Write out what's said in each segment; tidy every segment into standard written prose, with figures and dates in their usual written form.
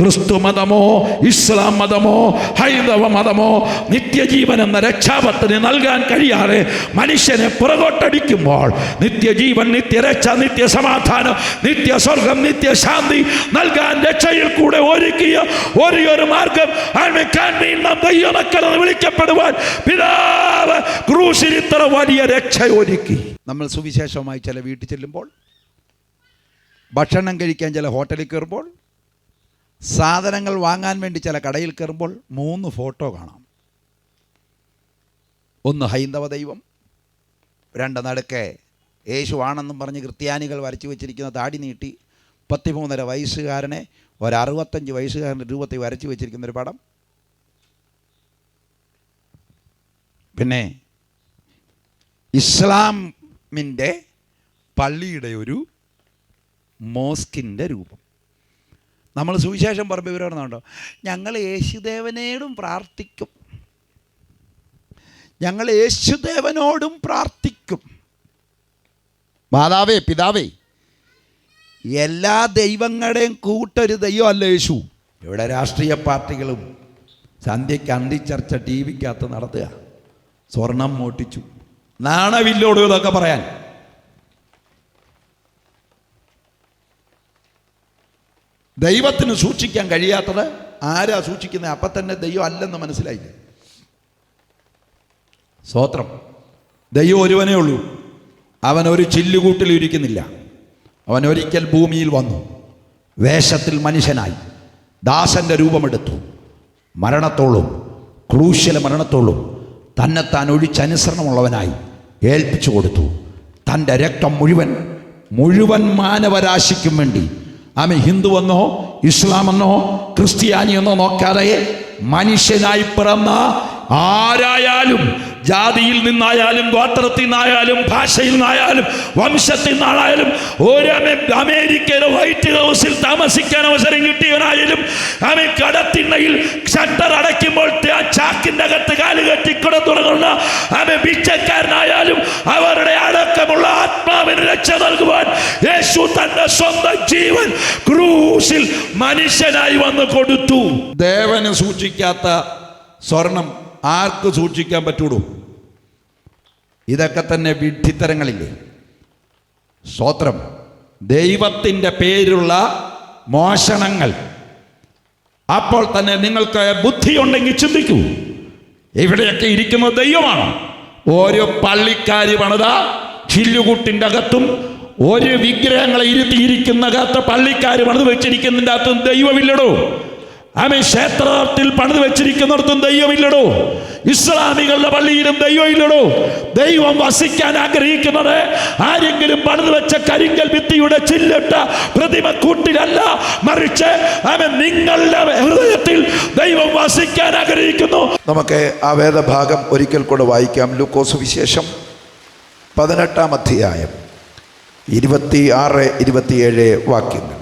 ക്രിസ്തു മതമോ ഇസ്ലാം മതമോ ഹൈന്ദവ മതമോ നിത്യജീവൻ എന്ന രക്ഷാപത്തിന് നൽകാൻ കഴിയാതെ മനുഷ്യനെ പുറകോട്ടടിക്കുമ്പോൾ നിത്യജീവൻ, നിത്യരക്ഷ, നിത്യസമാധാനം, നിത്യസ്വർഗം, നിത്യശാന്തി നൽകാൻ രക്ഷയിൽ കൂടെ ഒരുക്കിയ ഒരേയൊരു മാർഗം ദൈവമക്കളെന്ന് വിളിക്കപ്പെടുവാൻ പിതാവ് ക്രൂശിൽ ഇത്ര വലിയ രക്ഷ ഒരുക്കി. നമ്മൾ സുവിശേഷമായി ചില വീട്ടിൽ ചെല്ലുമ്പോൾ, ഭക്ഷണം കഴിക്കാൻ ചില ഹോട്ടലിൽ കയറുമ്പോൾ, സാധനങ്ങൾ വാങ്ങാൻ വേണ്ടി ചില കടയിൽ കയറുമ്പോൾ 3 ഫോട്ടോ കാണാം. ഒന്ന് ഹൈന്ദവ ദൈവം, 2 നടുക്കെ യേശു ആണെന്നും പറഞ്ഞ് ക്രിസ്ത്യാനികൾ വരച്ചു വെച്ചിരിക്കുന്ന താടി നീട്ടി 13.5 വയസ്സുകാരനെ ഒരു 65 വയസ്സുകാരൻ്റെ രൂപത്തിൽ വരച്ചു വെച്ചിരിക്കുന്നൊരു പടം. പിന്നെ ഇസ്ലാമിൻ്റെ പള്ളിയുടെ ഒരു മോസ്കിൻ്റെ രൂപം. നമ്മൾ സുവിശേഷം പറയുമ്പോൾ ഇവർ പറഞ്ഞുണ്ടോ, ഞങ്ങൾ യേശുദേവനോടും പ്രാർത്ഥിക്കും, ഞങ്ങൾ യേശുദേവനോടും പ്രാർത്ഥിക്കും. മാതാവേ, പിതാവേ, എല്ലാ ദൈവങ്ങളുടെയും കൂട്ടൊരു ദൈവമല്ല യേശു. ഇവിടെ രാഷ്ട്രീയ പാർട്ടികളും സന്ധ്യയ്ക്ക് അന്തിച്ചർച്ച ടി വിക്കകത്ത് നടത്തുക, സ്വർണം മോട്ടിച്ചു, നാണവില്ലോട് ഇതൊക്കെ പറയാൻ. ദൈവത്തിന് സൂക്ഷിക്കാൻ കഴിയാത്തത് ആരാ സൂക്ഷിക്കുന്നത്? അപ്പം തന്നെ ദൈവം അല്ലെന്ന് മനസ്സിലായില്ലേ? സ്തോത്രം. ദൈവം ഒരുവനേ ഉള്ളൂ. അവൻ ഒരു ചില്ലുകൂട്ടിലിരിക്കുന്നില്ല. അവൻ ഒരിക്കൽ ഭൂമിയിൽ വന്നു, വേഷത്തിൽ മനുഷ്യനായി, ദാസൻ്റെ രൂപമെടുത്തു, മരണത്തോളും ക്രൂശിലെ മരണത്തോളും തന്നെത്താൻ ഒഴിച്ചനുസരണമുള്ളവനായി ഏൽപ്പിച്ചു കൊടുത്തു. തൻ്റെ രക്തം മുഴുവൻ മാനവരാശിക്കും വേണ്ടി, ആമേ, ഹിന്ദുവെന്നോ ഇസ്ലാമെന്നോ ക്രിസ്ത്യാനിയെന്നോ നോക്കാതെ മനുഷ്യനായി പിറന്ന ആരായാലും, ജാതിയിൽ നിന്നായാലും ഗോത്രത്തിൽ നിന്നായാലും ഭാഷയിൽ നിന്നായാലും വംശത്തിൽ നിന്നായാലും, ഒരു അമേരിക്കയിലെ വൈറ്റ് ഹൗസിൽ താമസിക്കാൻ അവസരം കിട്ടിയവനായാലും, ആമേ, കടത്തിണ്ണയിൽ ഷട്ടർ അടയ്ക്കുമ്പോൾ ആ ചാക്കിൻ്റെ അകത്ത് കാല് കെട്ടിക്കിട തുടങ്ങുന്ന ആമേ ഭിക്ഷക്കാരനായാലും അവരുടെ അടക്കമുള്ള ആത്മാവിന് രക്ഷ നൽകുവാൻ യേശു തന്റെ സ്വന്തം ജീവൻ ക്രൂശിൽ മനുഷ്യനായി വന്ന് കൊടുത്തു. ദേവന് സൂക്ഷിക്കാത്ത സ്വർണം ആർക്ക് സൂക്ഷിക്കാൻ പറ്റൂടൂ? ഇതൊക്കെ തന്നെ വിഡ്ഢിത്തരങ്ങളില്ലേ? സ്തോത്രം. ദൈവത്തിൻ്റെ പേരുള്ള മോഷണങ്ങൾ. അപ്പോൾ തന്നെ നിങ്ങൾക്ക് ബുദ്ധിയുണ്ടെങ്കിൽ ചിന്തിക്കൂ, ഇവിടെയൊക്കെ ഇരിക്കുന്നത് ദൈവമാണ്. ഓരോ പള്ളിക്കാരി പണിത ചില്ലുകൂട്ടിൻ്റെ അകത്തും ഒരു വിഗ്രഹങ്ങളെ ഇരുത്തിയിരിക്കുന്നകത്ത് പള്ളിക്കാർ പണിത് വെച്ചിരിക്കുന്നതിൻ്റെ അകത്തും ദൈവമില്ലടോ. ആമേ, ക്ഷേത്രത്തിൽ പണിത് വെച്ചിരിക്കുന്നിടത്തും ദൈവമില്ലടോ. ഇസ്ലാമികളുടെ പള്ളിയിലും ദൈവമില്ലടോ. ദൈവം വസിക്കാൻ ആഗ്രഹിക്കുന്നത് ആരെങ്കിലും പണിത് വെച്ച കരിങ്കൽ ഭിത്തിയുടെ ചില്ലിട്ട പ്രതിമ കൂട്ടിലല്ല, മറിച്ച് ആമേ, നിങ്ങളുടെ ഹൃദയത്തിൽ ദൈവം വസിക്കാൻ ആഗ്രഹിക്കുന്നു. നമുക്ക് ആ വേദഭാഗം ഒരിക്കൽ കൂടെ വായിക്കാം. ലൂക്കോസ് വിശേഷം 18-ാം അധ്യായം 26-27 വാക്യങ്ങൾ.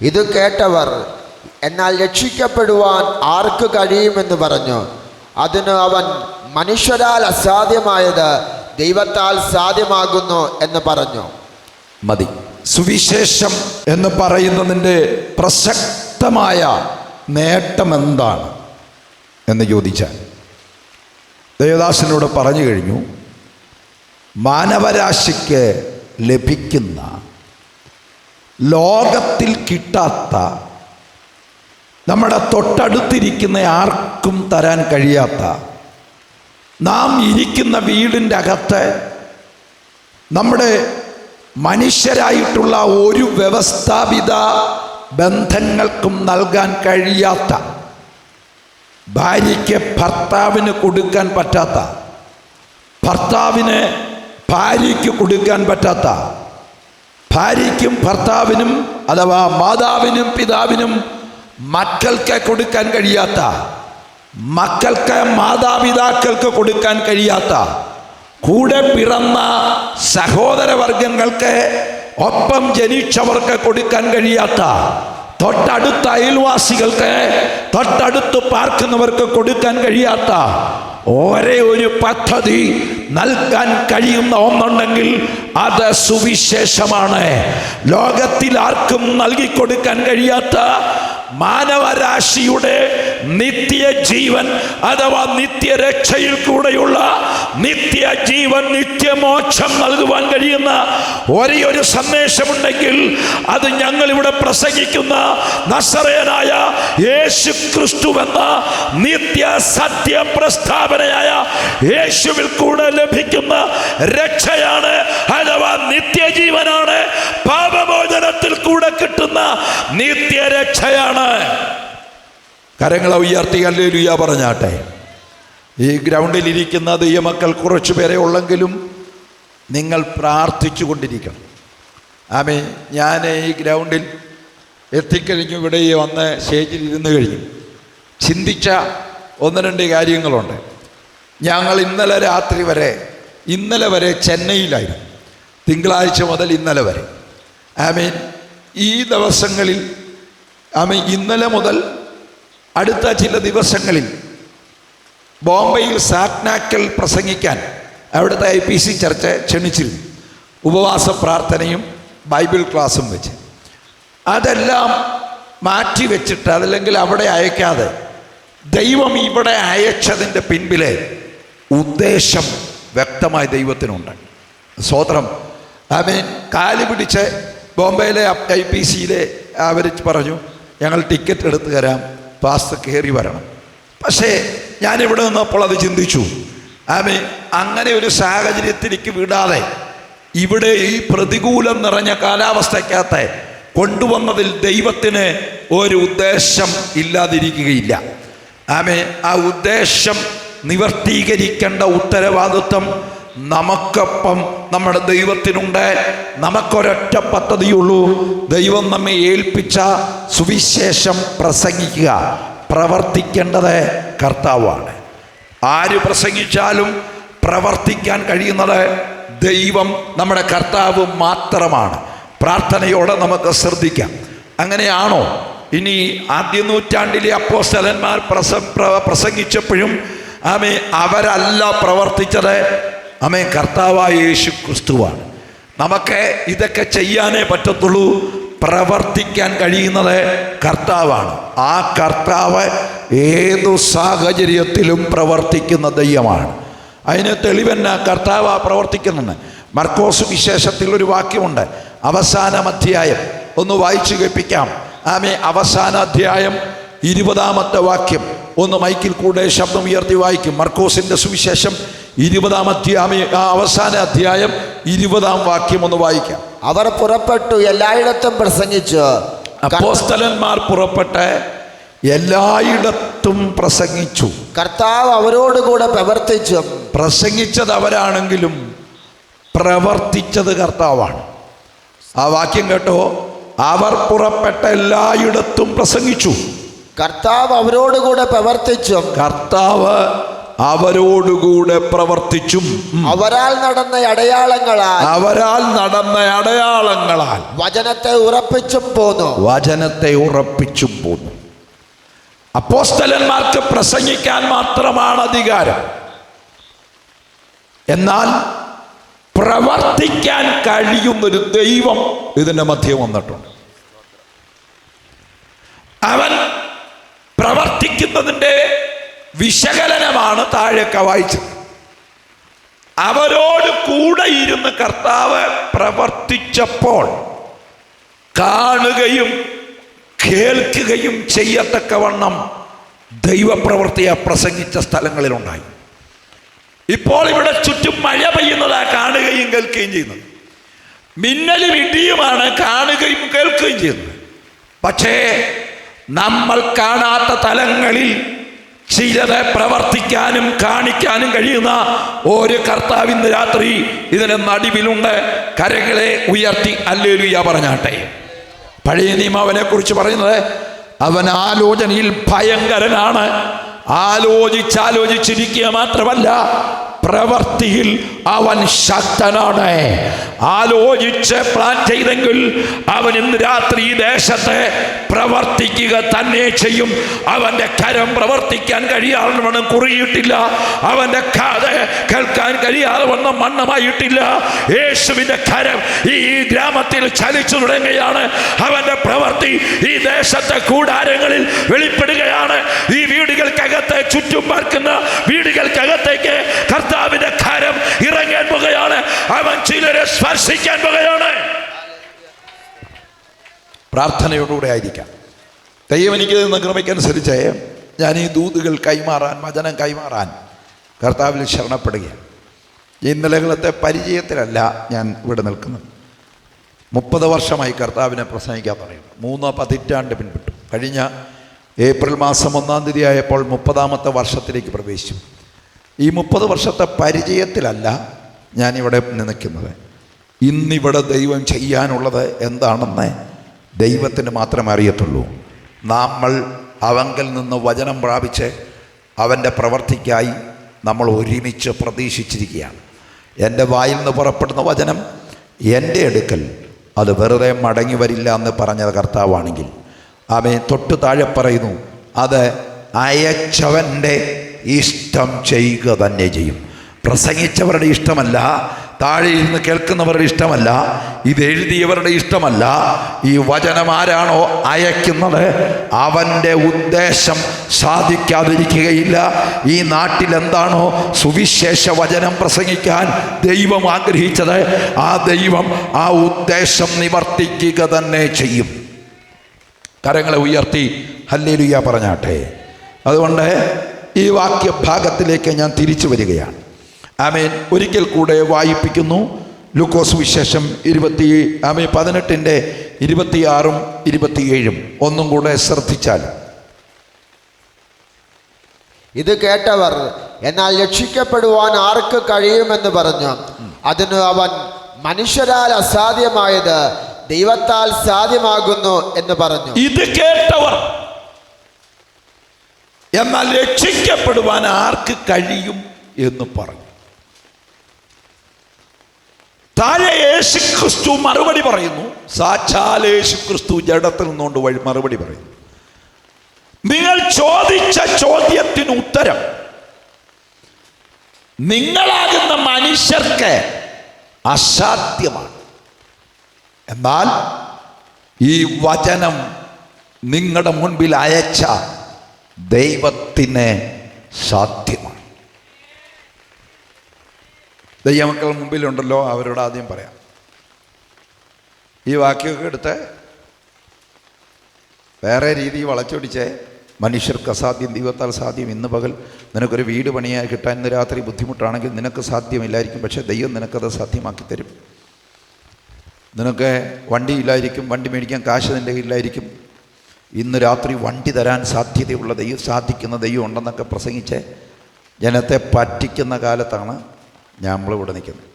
ഇത് കേട്ടവർ, എന്നാൽ രക്ഷിക്കപ്പെടുവാൻ ആർക്ക് കഴിയുമെന്ന് പറഞ്ഞു. അതിന് അവൻ, മനുഷ്യരാൽ അസാധ്യമായത് ദൈവത്താൽ സാധ്യമാകുന്നു എന്ന് പറഞ്ഞു. മതി. സുവിശേഷം എന്ന് പറയുന്നതിൻ്റെ പ്രസക്തമായ നേട്ടം എന്താണ് എന്ന് ചോദിച്ചാൽ, ദേവദാസനോട് പറഞ്ഞു കഴിഞ്ഞു, മാനവരാശിക്ക് ലഭിക്കുന്ന, ലോകത്തിൽ കിട്ടാത്ത, നമ്മുടെ തൊട്ടടുത്തിരിക്കുന്ന ആർക്കും തരാൻ കഴിയാത്ത, നാം ഇരിക്കുന്ന വീടിൻ്റെ അകത്ത് നമ്മുടെ മനുഷ്യരായിട്ടുള്ള ഒരു വ്യവസ്ഥാപിത ബന്ധങ്ങൾക്കും നൽകാൻ കഴിയാത്ത, ഭാര്യയ്ക്ക് ഭർത്താവിന് കൊടുക്കാൻ പറ്റാത്ത, ഭർത്താവിന് ഭാര്യയ്ക്ക് കൊടുക്കാൻ പറ്റാത്ത, ഭാര്യയ്ക്കും ഭർത്താവിനും അഥവാ മാതാവിനും പിതാവിനും മക്കൾക്ക് കൊടുക്കാൻ കഴിയാത്ത, മക്കൾക്ക് മാതാപിതാക്കൾക്ക് കൊടുക്കാൻ കഴിയാത്ത, കൂടെ പിറന്ന സഹോദരവർഗങ്ങൾക്ക് ഒപ്പം ജനിച്ചവർക്ക് കൊടുക്കാൻ കഴിയാത്ത, തൊട്ടടുത്ത അയൽവാസികൾക്ക്, തൊട്ടടുത്ത് പാർക്കുന്നവർക്ക് കൊടുക്കാൻ കഴിയാത്ത ഒരേ ഒരു പദ്ധതി നൽകാൻ കഴിയുന്ന ഒന്നുണ്ടെങ്കിൽ അത് സുവിശേഷമാണ്. ലോകത്തിൽ ആർക്കും നൽകിക്കൊടുക്കാൻ കഴിയാത്ത മാനവരാശിയുടെ നിത്യജീവൻ അഥവാ നിത്യരക്ഷയിൽ കൂടെയുള്ള നിത്യജീവൻ, നിത്യമോക്ഷം നൽകുവാൻ കഴിയുന്ന ഒരേ ഒരു സന്ദേശമുണ്ടെങ്കിൽ അത് ഞങ്ങളിവിടെ പ്രസംഗിക്കുന്ന നസറേയനായ യേശു ക്രിസ്തുവെന്ന നിത്യ സത്യ പ്രസ്താവനയായ യേശുവിൽ കൂടെ ലഭിക്കുന്ന രക്ഷയാണ്, അഥവാ നിത്യജീവനാണ്. പാപമോചനത്തിൽ കൂടെ കിട്ടുന്ന നിത്യരക്ഷയാണ്. കരങ്ങളെ ഉയർത്തി ഹല്ലേലൂയ പറഞ്ഞാട്ടെ. ഈ ഗ്രൗണ്ടിൽ ഇരിക്കുന്ന ദൈവമക്കൾ കുറച്ചു പേരെ ഉള്ളെങ്കിലും നിങ്ങൾ പ്രാർത്ഥിച്ചു കൊണ്ടിരിക്കണം. ആമേൻ. ഞാൻ ഈ ഗ്രൗണ്ടിൽ എത്തിക്കഴിഞ്ഞു, ഇവിടെ വന്ന് സ്റ്റേജിൽ ഇരുന്ന് കഴിഞ്ഞു. ചിന്തിച്ച ഒന്ന് രണ്ട് കാര്യങ്ങളുണ്ട്. ഞങ്ങൾ ഇന്നലെ വരെ ചെന്നൈയിലായിരുന്നു. തിങ്കളാഴ്ച മുതൽ ഇന്നലെ വരെ. ആമേൻ. ഈ ദിവസങ്ങളിൽ ഇന്നലെ മുതൽ അടുത്ത ചില ദിവസങ്ങളിൽ ബോംബെയിൽ സാറ്റ്നാക്കൽ പ്രസംഗിക്കാൻ അവിടുത്തെ IPC ചർച്ച ക്ഷണിച്ചിരുന്നു. ഉപവാസ പ്രാർത്ഥനയും ബൈബിൾ ക്ലാസ്സും വെച്ച്. അതെല്ലാം മാറ്റി വെച്ചിട്ട്, അതല്ലെങ്കിൽ അവിടെ അയക്കാതെ ദൈവം ഇവിടെ അയച്ചതിൻ്റെ പിൻപിലെ ഉദ്ദേശം വ്യക്തമായ ദൈവത്തിനുണ്ട്. സ്തോത്രം. ആമേൻ. കാല് പിടിച്ച് ബോംബെയിലെ IPCയിലെ അവർ പറഞ്ഞു, ഞങ്ങൾ ടിക്കറ്റ് എടുത്ത് തരാം, പാസ്റ്റർ കയറി വരണം. പക്ഷേ ഞാനിവിടെ നിന്നപ്പോൾ അത് ചിന്തിച്ചു. ആമേൻ. അങ്ങനെ ഒരു സാഹചര്യത്തിലേക്ക് വിടാതെ ഇവിടെ ഈ പ്രതികൂലം നിറഞ്ഞ കാലാവസ്ഥയ്ക്കകത്ത് കൊണ്ടുവന്നതിൽ ദൈവത്തിന് ഒരു ഉദ്ദേശം ഇല്ലാതിരിക്കുകയില്ല. ആമേൻ. ആ ഉദ്ദേശം നിവർത്തീകരിക്കേണ്ട ഉത്തരവാദിത്വം നമുക്കൊപ്പം നമ്മുടെ ദൈവത്തിനുണ്ട്. നമുക്കൊരൊറ്റ പദ്ധതിയുള്ളൂ. ദൈവം നമ്മെ ഏൽപ്പിച്ച സുവിശേഷം പ്രസംഗിക്കുക. പ്രവർത്തിക്കേണ്ടത് കർത്താവാണ്. ആര് പ്രസംഗിച്ചാലും പ്രവർത്തിക്കാൻ കഴിയുന്നത് ദൈവം, നമ്മുടെ കർത്താവ് മാത്രമാണ്. പ്രാർത്ഥനയോടെ നമുക്ക് ശ്രദ്ധിക്കാം. അങ്ങനെയാണോ? ഇനി ആദ്യ നൂറ്റാണ്ടിലെ അപ്പോസ്തലന്മാർ പ്രസംഗിച്ചപ്പോഴും അവരല്ല പ്രവർത്തിച്ചത്. കർത്താവായ യേശു ക്രിസ്തുവാണ്. നമുക്ക് ഇതൊക്കെ ചെയ്യാനേ പറ്റത്തുള്ളൂ. പ്രവർത്തിക്കാൻ കഴിയുന്നത് കർത്താവാണ്. ആ കർത്താവ് ഏതു സാഹചര്യത്തിലും പ്രവർത്തിക്കുന്ന ദൈവമാണ്. അതിന് തെളിവെന്നാ കർത്താവ് പ്രവർത്തിക്കുന്നുണ്ട്. മർക്കോസ് വിശേഷത്തിൽ ഒരു വാക്യമുണ്ട്, അവസാനം അധ്യായം. ഒന്ന് വായിച്ചു കേൾപ്പിക്കാം. അവസാന അധ്യായം 20-ാമത്തെ വാക്യം ഒന്ന് മൈക്കിൽ കൂടെ ശബ്ദം ഉയർത്തി വായിക്കും. മർക്കോസിന്റെ സുവിശേഷം 20-ാം അധ്യായം, അവസാന അധ്യായം 20-ാം വാക്യം ഒന്ന് വായിക്കാം. അവർ പുറപ്പെട്ടു എല്ലായിടത്തും പ്രസംഗിച്ചു. അപ്പോസ്തലന്മാർ പുറപ്പെട്ട് എല്ലായിടത്തും പ്രസംഗിച്ചു. കർത്താവ് അവരോടുകൂടെ പ്രവർത്തിച്ചു. പ്രസംഗിച്ചത് അവരാണെങ്കിലും പ്രവർത്തിച്ചത് കർത്താവാണ്. ആ വാക്യം കേട്ടോ. അവർ പുറപ്പെട്ട എല്ലായിടത്തും പ്രസംഗിച്ചു. കർത്താവ് അവരോടുകൂടെ പ്രവർത്തിച്ചു. കർത്താവ് അവരോടുകൂടെ പ്രവർത്തിച്ചും അവരാൽ നടന്ന അടയാളങ്ങളാൽ വചനത്തെ ഉറപ്പിച്ചും പോന്നു. അപ്പോസ്തലന്മാർക്ക് പ്രസംഗിക്കാൻ മാത്രമാണ് അധികാരം. എന്നാൽ പ്രവർത്തിക്കാൻ കഴിയുന്നൊരു ദൈവം ഇതിൻ്റെ മധ്യം വന്നിട്ടുണ്ട്. അവൻ പ്രവർത്തിക്കുന്നതിൻ്റെ വിശകലനമാണ് താഴെയൊക്കെ വായിച്ചത്. അവരോട് കൂടെ ഇരുന്ന് കർത്താവ് പ്രവർത്തിച്ചപ്പോൾ കാണുകയും കേൾക്കുകയും ചെയ്യത്തക്കവണ്ണം ദൈവപ്രവൃത്തിയെ പ്രസംഗിച്ച സ്ഥലങ്ങളിലുണ്ടായി. ഇപ്പോൾ ഇവിടെ ചുറ്റും മഴ പെയ്യുന്നതാ കാണുകയും കേൾക്കുകയും ചെയ്യുന്നത്. മിന്നലും ഇടിയുമാണ് കാണുകയും കേൾക്കുകയും ചെയ്യുന്നത്. പക്ഷേ നമ്മൾ കാണാത്ത തലങ്ങളിൽ ചിലത് പ്രവർത്തിക്കാനും കാണിക്കാനും കഴിയുന്ന ഒരു കർത്താവ് ഇന്ന് രാത്രി ഇതിന് നടുവിലുണ്ട്. കരങ്ങളെ ഉയർത്തി ഹല്ലേലൂയ പറഞ്ഞാട്ടെ. പഴയ നിയമം അവനെ കുറിച്ച് പറയുന്നത്, അവൻ ആലോചനയിൽ ഭയങ്കരനാണ്. ആലോചിച്ചിരിക്കുക മാത്രമല്ല, പ്രവൃത്തിയിൽ അവൻ ശക്തനാണ്. ആലോചിച്ച് പ്ലാൻ ചെയ്തെങ്കിൽ അവൻ ഇന്ന് രാത്രി ഈ ദേശത്തെ പ്രവർത്തിക്കുക തന്നെ ചെയ്യും. അവൻ്റെ കരം പ്രവർത്തിക്കാൻ കഴിയാതെ വണ്ണം കുറിയിട്ടില്ല. അവൻ്റെ കാത് കേൾക്കാൻ കഴിയാതെ വണ്ണം മണ്ണമായിട്ടില്ല. യേശുവിൻ്റെ കരം ഈ ഗ്രാമത്തിൽ ചലിച്ചു തുടങ്ങുകയാണ്. അവൻ്റെ പ്രവൃത്തി ഈ ദേശത്തെ കൂടാരങ്ങളിൽ വെളിപ്പെടുകയാണ്. ഈ വീടുകൾക്കകത്ത് ചുറ്റും പാർക്കുന്ന വീടുകൾക്കകത്തേക്ക് കർത്താവിന്റെ കരം ഇറങ്ങാൻ പോകുകയാണ്. അവൻ ചിലരെ സ്പർശിക്കാൻ പോകുകയാണ്. പ്രാർത്ഥനയോടുകൂടെ ആയിരിക്കാം. ദൈവം എനിക്ക് തന്ന കൃപയ്ക്കനുസരിച്ച് ഞാൻ ഈ ദൂതുകൾ കൈമാറാൻ, വചനം കൈമാറാൻ കർത്താവിൽ ശരണപ്പെടുകയാണ്. ഇന്നലകളത്തെ പരിചയത്തിലല്ല ഞാൻ ഇവിടെ നിൽക്കുന്നത്. 30 വർഷമായി കർത്താവിനെ പ്രസംഗിക്കാൻ പറയുന്നു. 3 പതിറ്റാണ്ട് പിൻപിട്ടു. കഴിഞ്ഞ ഏപ്രിൽ മാസം 1-ാം തീയതി ആയപ്പോൾ 30ാമത്തെ വർഷത്തിലേക്ക് പ്രവേശിച്ചു. ഈ 30 വർഷത്തെ പരിചയത്തിലല്ല ഞാനിവിടെ നിൽക്കുന്നത്. ഇന്നിവിടെ ദൈവം ചെയ്യാനുള്ളത് എന്താണെന്ന് ദൈവത്തിന് മാത്രമേ അറിയത്തുള്ളൂ. നമ്മൾ അവങ്കൽ നിന്ന് വചനം പ്രാപിച്ച് അവൻ്റെ പ്രവൃത്തിക്കായി നമ്മൾ ഒരുമിച്ച് പ്രതീക്ഷിച്ചിരിക്കുകയാണ്. എൻ്റെ വായിൽ നിന്ന് പുറപ്പെടുന്ന വചനം എൻ്റെ അടുക്കൽ അത് വെറുതെ മടങ്ങി വരില്ല എന്ന് പറഞ്ഞ കർത്താവാണെങ്കിൽ ആമേൻ. തൊട്ട് താഴെ പറയുന്നു, അത് അയച്ചവൻ്റെ ഇഷ്ടം ചെയ്യുക തന്നെ ചെയ്യും. പ്രസംഗിച്ചവരുടെ ഇഷ്ടമല്ല, താഴെ ഇരുന്ന് കേൾക്കുന്നവരുടെ ഇഷ്ടമല്ല, ഇത് എഴുതിയവരുടെ ഇഷ്ടമല്ല. ഈ വചനം ആരാണോ അയക്കുന്നത് അവൻ്റെ ഉദ്ദേശം സാധിക്കാതിരിക്കുകയില്ല. ഈ നാട്ടിൽ എന്താണോ സുവിശേഷ വചനം പ്രസംഗിക്കാൻ ദൈവം ആഗ്രഹിച്ചത്, ആ ദൈവം ആ ഉദ്ദേശം നിവർത്തിക്കുക തന്നെ ചെയ്യും. കരങ്ങളെ ഉയർത്തി ഹല്ലേലൂയ പറഞ്ഞാട്ടെ. അതുകൊണ്ട് ഈ വാക്യഭാഗത്തിലേക്ക് ഞാൻ തിരിച്ചു വരികയാണ്. ആമേൻ. ഒരിക്കൽ കൂടെ വായിപ്പിക്കുന്നു. ലൂക്കോസ് വിശേഷം 18-ന്റെ 26-ഉം 27-ഉം ഒന്നും കൂടെ ശ്രദ്ധിച്ചാൽ. ഇത് കേട്ടവർ, എന്നാൽ രക്ഷിക്കപ്പെടുവാൻ ആർക്ക് കഴിയുമെന്ന് പറഞ്ഞു. അതിന് അവൻ, മനുഷ്യരാൽ അസാധ്യമായത് ദൈവത്താൽ സാധ്യമാകുന്നു എന്ന് പറഞ്ഞു. ഇത് കേട്ടവർ, എന്നാൽ രക്ഷിക്കപ്പെടുവാൻ ആർക്ക് കഴിയും എന്ന് പറഞ്ഞു. താഴെ യേശുക്രിസ്തു മറുപടി പറയുന്നു. സാക്ഷാൽ യേശുക്രിസ്തു ജഡത്തിൽ നിന്നുകൊണ്ട് മറുപടി പറയുന്നു. നിങ്ങൾ ചോദിച്ച ചോദ്യത്തിന് ഉത്തരം നിങ്ങളാകുന്ന മനുഷ്യർക്ക് അസാധ്യമാണ്. എന്നാൽ ഈ വചനം നിങ്ങളുടെ മുൻപിൽ അയച്ച ദൈവത്തിന് സാധ്യമാണ്. ദൈവമക്കൾ മുമ്പിലുണ്ടല്ലോ, അവരോട് ആദ്യം പറയാം. ഈ വാക്യമൊക്കെ എടുത്ത് വേറെ രീതി വളച്ചൊടിച്ച് മനുഷ്യർക്ക് അസാധ്യം ദൈവത്താൽ സാധ്യം. ഇന്ന് പകൽ നിനക്കൊരു വീട് പണിയായി കിട്ടാൻ ഇന്ന് രാത്രി ബുദ്ധിമുട്ടാണെങ്കിൽ നിനക്ക് സാധ്യമില്ലായിരിക്കും, പക്ഷേ ദൈവം നിനക്കത് സാധ്യമാക്കി തരും. നിനക്ക് വണ്ടിയില്ലായിരിക്കും, വണ്ടി മേടിക്കാൻ കാശ് നിൻ്റെ കയ്യിലായിരിക്കും, ഇന്ന് രാത്രി വണ്ടി തരാൻ സാധ്യതയുള്ള ദൈവം, സാധിക്കുന്ന ദൈവം ഉണ്ടെന്നൊക്കെ പ്രസംഗിച്ച് ജനത്തെ പറ്റിക്കുന്ന കാലത്താണ് നമ്മളിവിടെ നിൽക്കുന്നത്.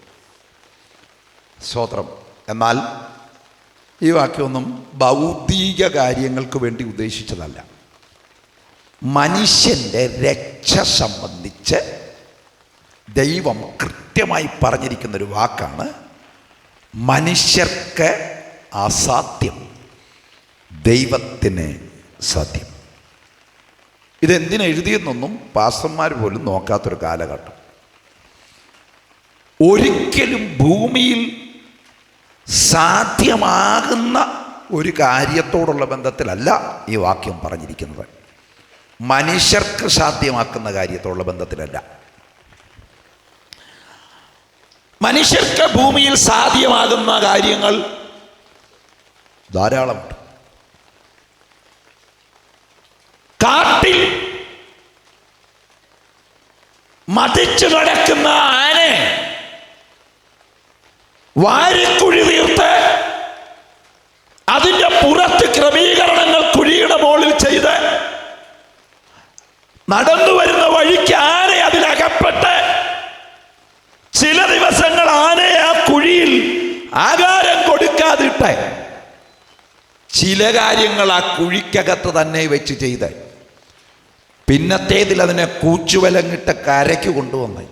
സ്തോത്രം. എന്നാൽ ഈ വാക്യമൊന്നും ഭൗതിക കാര്യങ്ങൾക്ക് വേണ്ടി ഉദ്ദേശിച്ചതല്ല. മനുഷ്യൻ്റെ രക്ഷ സംബന്ധിച്ച് ദൈവം കൃത്യമായി പറഞ്ഞിരിക്കുന്നൊരു വാക്കാണ്. മനുഷ്യർക്ക് അസാധ്യം, ദൈവത്തിന് സാധ്യം. ഇതെന്തിനെഴുതിയെന്നൊന്നും പാസ്റ്റർമാർ പോലും നോക്കാത്തൊരു കാലഘട്ടം. ഒരിക്കലും ഭൂമിയിൽ സാധ്യമാകുന്ന ഒരു കാര്യത്തോടുള്ള ബന്ധത്തിലല്ല ഈ വാക്യം പറഞ്ഞിരിക്കുന്നത്. മനുഷ്യർക്ക് സാധ്യമാക്കുന്ന കാര്യത്തോടുള്ള ബന്ധത്തിലല്ല. മനുഷ്യർക്ക് ഭൂമിയിൽ സാധ്യമാകുന്ന കാര്യങ്ങൾ ധാരാളമുണ്ട്. കാട്ടിൽ മതിച്ചു നടക്കുന്ന ആനെ വാരിക്കുഴി തീർത്ത് അതിൻ്റെ പുറത്ത് ക്രമീകരണങ്ങൾ കുഴിയുടെ മുകളിൽ ചെയ്ത് നടന്നു വരുന്ന വഴിക്ക് ആന അതിലകപ്പെട്ട് ചില ദിവസങ്ങൾ ആനയെ ആ കുഴിയിൽ ആഹാരം കൊടുക്കാതിട്ട് ചില കാര്യങ്ങൾ ആ കുഴിക്കകത്ത് തന്നെ വെച്ച് ചെയ്ത് പിന്നത്തേതിൽ അതിനെ കൂച്ചുവലങ്ങിട്ട് കരയ്ക്ക് കൊണ്ടുവന്ന്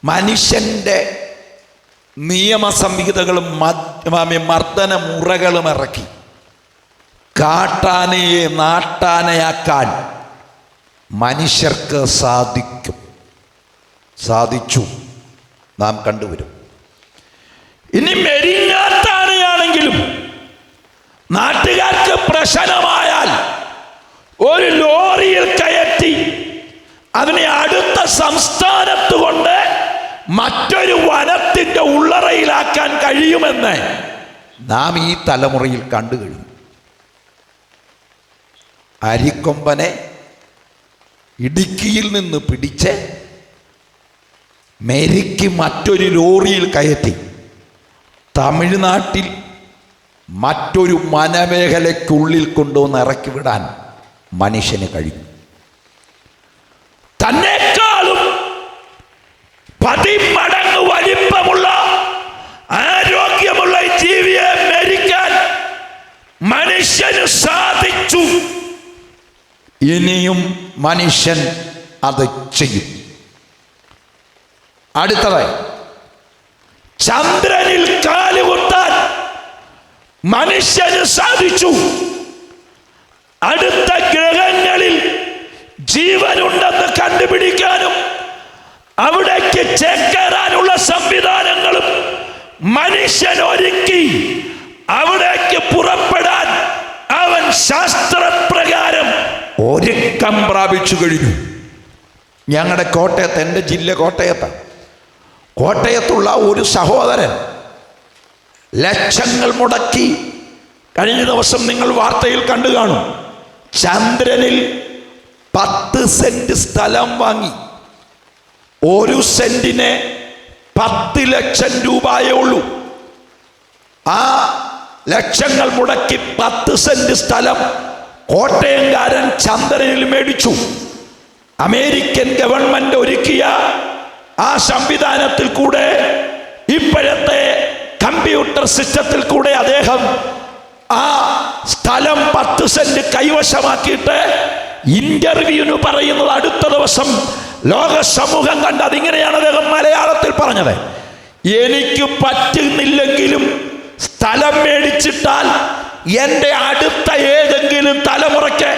മനുഷ്യൻ്റെ നിയമസംഹിതകളും മർദ്ദന മുറകളും ഇറക്കി കാട്ടാനയെ നാട്ടാനയാക്കാൻ മനുഷ്യർക്ക് സാധിച്ചു. നാം കണ്ടുവരും. ഇനി മെരിങ്ങാട്ടാനയാണെങ്കിലും നാട്ടുകാർക്ക് പ്രശ്നമായാൽ ഒരു ലോറിയിൽ കയറ്റി അതിനെ അടുത്ത സംസ്ഥാനത്ത് കൊണ്ട് മറ്റൊരു വനത്തിൻ്റെ ഉള്ളറയിലാക്കാൻ കഴിയുമെന്ന് നാം ഈ തലമുറയിൽ കണ്ടു കഴിഞ്ഞു. അരിക്കൊമ്പനെ ഇടുക്കിയിൽ നിന്ന് പിടിച്ച് മെരിക്ക് മറ്റൊരു ലോറിയിൽ കയറ്റി തമിഴ്നാട്ടിൽ മറ്റൊരു വനമേഖലയ്ക്കുള്ളിൽ കൊണ്ടുവന്ന് ഇറക്കി വിടാൻ മനുഷ്യന് കഴിയും. തന്നെക്കാളും 10 മടങ്ങ് വലിപ്പമുള്ള ആരോഗ്യമുള്ള ജീവിയെ മരിക്കാൻ മനുഷ്യന് സാധിച്ചു. ഇനിയും മനുഷ്യൻ അത് ചെയ്യും. അടുത്തതായി, ചന്ദ്രനിൽ കാലുകുത്താൻ മനുഷ്യന് സാധിച്ചു. അടുത്ത ഗ്രഹങ്ങളിൽ ജീവനുണ്ടെന്ന് കണ്ടുപിടിക്കാനും അവിടേക്ക് ചേക്കേറാനുള്ള സംവിധാനങ്ങളും മനുഷ്യൻ ഒരുക്കി. അവിടേക്ക് പുറപ്പെടാൻ അവൻ ശാസ്ത്രപ്രകാരം ഒരുക്കം പ്രാപിച്ചു കഴിഞ്ഞു. ഞങ്ങളുടെ കോട്ടയത്ത്, എൻ്റെ ജില്ല കോട്ടയത്താണ്. കോട്ടയത്തുള്ള ഒരു സഹോദരൻ ലക്ഷങ്ങൾ മുടക്കി, കഴിഞ്ഞ ദിവസം നിങ്ങൾ വാർത്തയിൽ കണ്ടു കാണും, ചന്ദ്രനിൽ 10 സെന്റ് സ്ഥലം വാങ്ങി. 1 സെന്റിന് 10 ലക്ഷം രൂപയേ ഉള്ളൂ. ആ ലക്ഷങ്ങൾ മുടക്കി 10 സെന്റ് സ്ഥലം കോട്ടയംകാരൻ ചന്ദ്രനിൽ മേടിച്ചു. അമേരിക്കൻ ഗവൺമെന്റ് ഒരുക്കിയ ആ സംവിധാനത്തിൽ കൂടെ, ഇപ്പോഴത്തെ കമ്പ്യൂട്ടർ സിസ്റ്റത്തിൽ കൂടെ അദ്ദേഹം ആ സ്ഥലം 10 സെന്റ് കൈവശമാക്കിയിട്ട് ഇന്റർവ്യൂവിന് പറയുന്നത് അടുത്ത ദിവസം ലോക സമൂഹം കണ്ട്. അതിങ്ങനെയാണ് അദ്ദേഹം മലയാളത്തിൽ പറഞ്ഞത്: എനിക്ക് പറ്റുന്നില്ലെങ്കിലും സ്ഥലം മേടിച്ചിട്ടാൽ എൻ്റെ അടുത്ത ഏതെങ്കിലും തലമുറയ്ക്ക്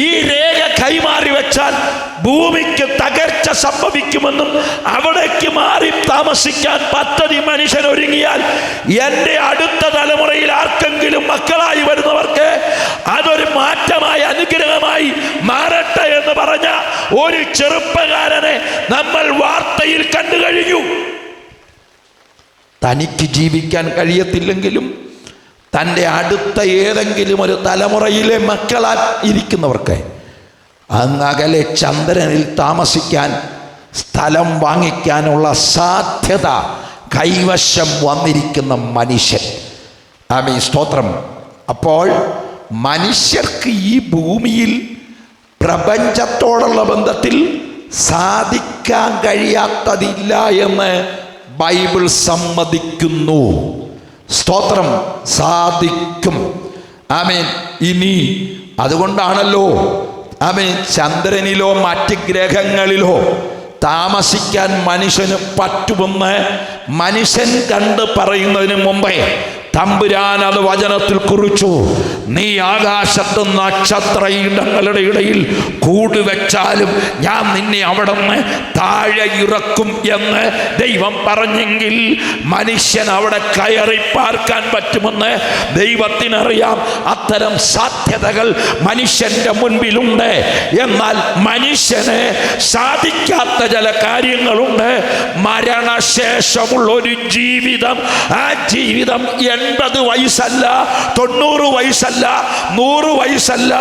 ഈ രേഖ കൈമാറി വെച്ചാൽ ഭൂമിക്ക് തകർച്ച സംഭവിക്കുമെന്നും അവിടേക്ക് മാറി താമസിക്കാൻ പദ്ധതി മനുഷ്യൻ ഒരുങ്ങിയാൽ എൻ്റെ അടുത്ത തലമുറയിൽ ആർക്കെങ്കിലും മക്കളായി വരുന്നവർക്ക് അതൊരു മാറ്റമായി, അനുഗ്രഹമായി മാറട്ടെ എന്ന് പറഞ്ഞ ഒരു ചെറുപ്പക്കാരനെ നമ്മൾ വാർത്തയിൽ കണ്ടു കഴിഞ്ഞു. തനിക്ക് ജീവിക്കാൻ കഴിയത്തില്ലെങ്കിലും തൻ്റെ അടുത്ത ഏതെങ്കിലും ഒരു തലമുറയിലെ മക്കളാൽ ഇരിക്കുന്നവർക്ക് അങ്ങകലെ ചന്ദ്രനിൽ താമസിക്കാൻ സ്ഥലം വാങ്ങിക്കാനുള്ള സാധ്യത കൈവശം വന്നിരിക്കുന്ന മനുഷ്യൻ. ആമേൻ, സ്തോത്രം. അപ്പോൾ മനുഷ്യർക്ക് ഈ ഭൂമിയിൽ പ്രപഞ്ചത്തോടുള്ള ബന്ധത്തിൽ സാധിക്കാൻ കഴിയാത്തതില്ല എന്ന് ബൈബിൾ സമ്മതിക്കുന്നു. സ്തോത്രം, സാധിക്കും. ആമേൻ. ഇനി അതുകൊണ്ടാണല്ലോ ആമേൻ ചന്ദ്രനിലോ മറ്റ് ഗ്രഹങ്ങളിലോ താമസിക്കാൻ മനുഷ്യന് പറ്റുമെന്ന് മനുഷ്യൻ കണ്ട് പറയുന്നതിന് മുമ്പേ തമ്പുരാൻ അത് വചനത്തിൽ കുറിച്ചു. നീ ആകാശത്ത് നക്ഷത്ര ഇടങ്ങളുടെ ഇടയിൽ കൂടുവെച്ചാലും ഞാൻ നിന്നെ അവിടെ നിന്ന് താഴെ ഇറക്കും എന്ന് ദൈവം പറഞ്ഞെങ്കിൽ മനുഷ്യൻ അവിടെ കയറി പാർക്കാൻ പറ്റുമെന്ന് ദൈവത്തിനറിയാം. അത്തരം സാധ്യതകൾ മനുഷ്യന്റെ മുൻപിലുണ്ട്. എന്നാൽ മനുഷ്യന് സാധിക്കാത്ത ചില കാര്യങ്ങളുണ്ട്. മരണശേഷമുള്ള ഒരു ജീവിതം, ആ ജീവിതം 80 വയസ്സല്ല, 90 വയസ്സല്ല, 100 വയസ്സല്ല.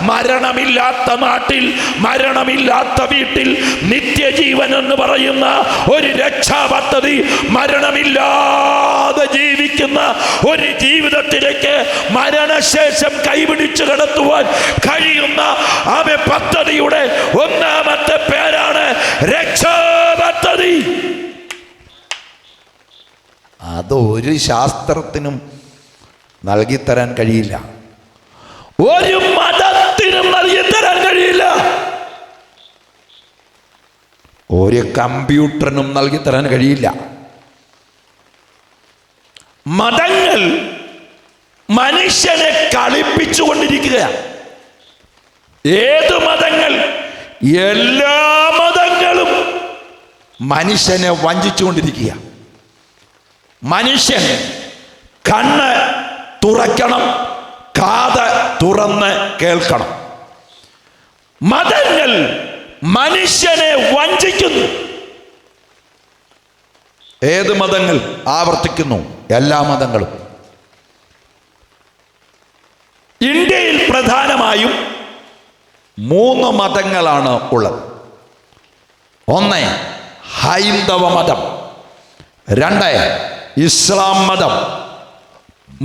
മരണമില്ലാത്ത നാട്ടിൽ, മരണമില്ലാത്ത വീട്ടിൽ നിത്യജീവൻ എന്ന് പറയുന്ന ഒരു രക്ഷാപദ്ധതി, മരണമില്ലാതെ ജീവിക്കുന്ന ഒരു ജീവിതത്തിലേക്ക് മരണശേഷം കൈപിടിച്ചു കടത്തുവാൻ കഴിയുന്ന ആ പദ്ധതിയുടെ ഒന്നാമത്തെ പേരാണ് രക്ഷാപദ്ധതി. അതൊരു ശാസ്ത്രത്തിനും നൽകിത്തരാൻ കഴിയില്ല, ഒരു മതത്തിനും നൽകിത്തരാൻ കഴിയില്ല. ഒരു കമ്പ്യൂട്ടറിനും നൽകി തരാൻ കഴിയില്ല. മതങ്ങൾ മനുഷ്യനെ കളിപ്പിച്ചുകൊണ്ടിരിക്കുകയാണ്. ഏത് മതങ്ങൾ? എല്ലാ മതങ്ങളും മനുഷ്യനെ വഞ്ചിച്ചുകൊണ്ടിരിക്കുക. മനുഷ്യൻ കണ്ണ് തുറക്കണം, കാത് തുറന്ന് കേൾക്കണം. മതങ്ങൾ മനുഷ്യനെ വഞ്ചിക്കുന്നു. ഏത് മതങ്ങൾ? ആവർത്തിക്കുന്നു, എല്ലാ മതങ്ങളും. ഇന്ത്യയിൽ പ്രധാനമായും 3 മതങ്ങളാണ് ഉള്ളത്. 1 ഹൈന്ദവ മതം, 2 ഇസ്ലാം മതം,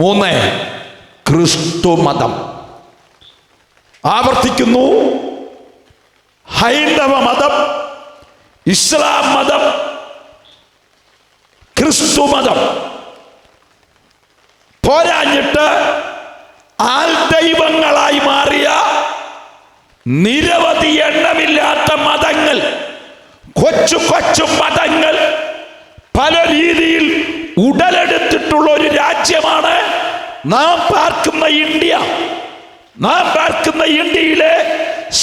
3 ക്രിസ്തു മതം. ആവർത്തിക്കുന്നു, ഹൈന്ദവ മതം, ഇസ്ലാം മതം, ക്രിസ്തു മതം. പോരാഞ്ഞിട്ട് ആൾ ദൈവങ്ങളായി മാറിയ നിരവധി എണ്ണമില്ലാത്ത മതങ്ങൾ, കൊച്ചു കൊച്ചു മതങ്ങൾ പല രീതിയിൽ ഉടലെടുത്തിട്ടുള്ള ഒരു രാജ്യമാണ് നാം പാർക്കുന്ന ഇന്ത്യ. നാം പാർക്കുന്ന ഇന്ത്യയിലെ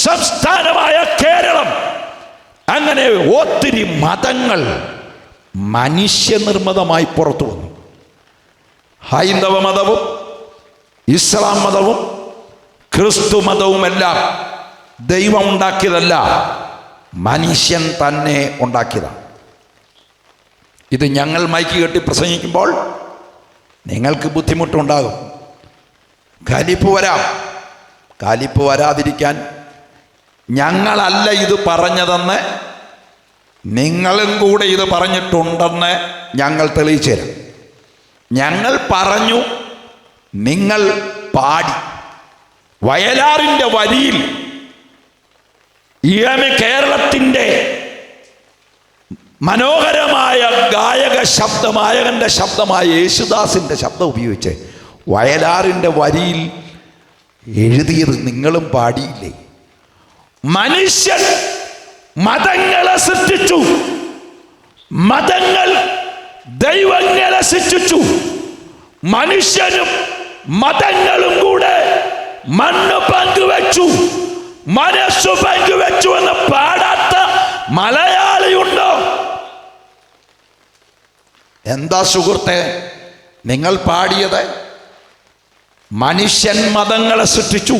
സംസ്ഥാനമായ കേരളം. അങ്ങനെ ഒത്തിരി മതങ്ങൾ മനുഷ്യനിർമ്മിതമായി പുറത്തു വന്നു. ഹൈന്ദവ മതവും ഇസ്ലാം മതവും ക്രിസ്തു മതവുമെല്ലാം ദൈവം ഉണ്ടാക്കിയതല്ല, മനുഷ്യൻ തന്നെ ഉണ്ടാക്കിയതാണ്. ഇത് ഞങ്ങൾ മൈക്ക് കെട്ടി പ്രസംഗിക്കുമ്പോൾ നിങ്ങൾക്ക് ബുദ്ധിമുട്ടുണ്ടാകും, കലിപ്പ് വരാം. കലിപ്പ് വരാതിരിക്കാൻ ഞങ്ങളല്ല ഇത് പറഞ്ഞതെന്ന്, നിങ്ങളും കൂടെ ഇത് പറഞ്ഞിട്ടുണ്ടെന്ന് ഞങ്ങൾ തെളിയിച്ചു തരാം. ഞങ്ങൾ പറഞ്ഞു, നിങ്ങൾ പാടി. വയലാറിൻ്റെ വരിയിൽ കേരളത്തിൻ്റെ മനോഹരമായ നായകൻ്റെ ശബ്ദമായ യേശുദാസിൻ്റെ ശബ്ദം ഉപയോഗിച്ച് വയലാറിൻ്റെ വരിയിൽ എഴുതിയത് നിങ്ങളും പാടിയില്ലേ? മനുഷ്യൻ മതങ്ങളെ സൃഷ്ടിച്ചു, മതങ്ങൾ ദൈവങ്ങളെ സൃഷ്ടിച്ചു. മനുഷ്യനും മതങ്ങളും കൂടെ മണ്ണ് പങ്കുവെച്ചു, മനസ്സു പങ്കുവെച്ചു എന്ന് പാടാത്ത മലയാളിയുണ്ടോ? എന്താ സുഹൃത്തെ നിങ്ങൾ പാടിയത്? മനുഷ്യൻ മതങ്ങളെ സൃഷ്ടിച്ചു,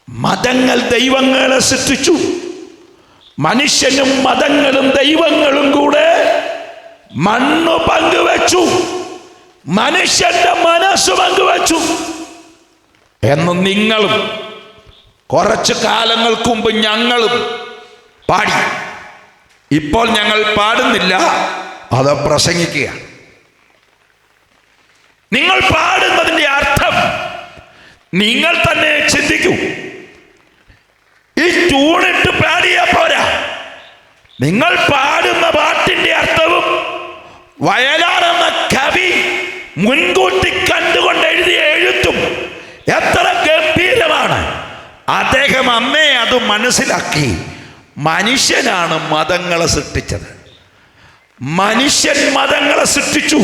മതങ്ങൾ ദൈവങ്ങളെ സൃഷ്ടിച്ചു. മനുഷ്യനും മതങ്ങളും ദൈവങ്ങളും കൂടെ മണ്ണ് പങ്കുവെച്ചു, മനുഷ്യന്റെ മനസ്സ് പങ്കുവെച്ചു എന്ന് നിങ്ങളും കുറച്ചു കാലങ്ങൾക്ക് മുമ്പ് ഞങ്ങളും പാടി. ഇപ്പോൾ ഞങ്ങൾ പാടുന്നില്ല, അത് പ്രസംഗിക്കുക. നിങ്ങൾ പാടുന്നതിൻ്റെ അർത്ഥം നിങ്ങൾ തന്നെ ചിന്തിക്കൂ. ഈ ട്യൂണിട്ട് പാടിയാ പോരാ, നിങ്ങൾ പാടുന്ന പാട്ടിന്റെ അർത്ഥവും വയലാർ എന്ന കവി മുൻകൂട്ടി കണ്ടുകൊണ്ട് എഴുതിയ എഴുത്തും എത്ര ഗംഭീരമാണ്. അദ്ദേഹം അന്നേ അത് മനസ്സിലാക്കി. മനുഷ്യനാണ് മതങ്ങളെ സൃഷ്ടിച്ചത്, മനുഷ്യൻ മതങ്ങളെ സൃഷ്ടിച്ചു,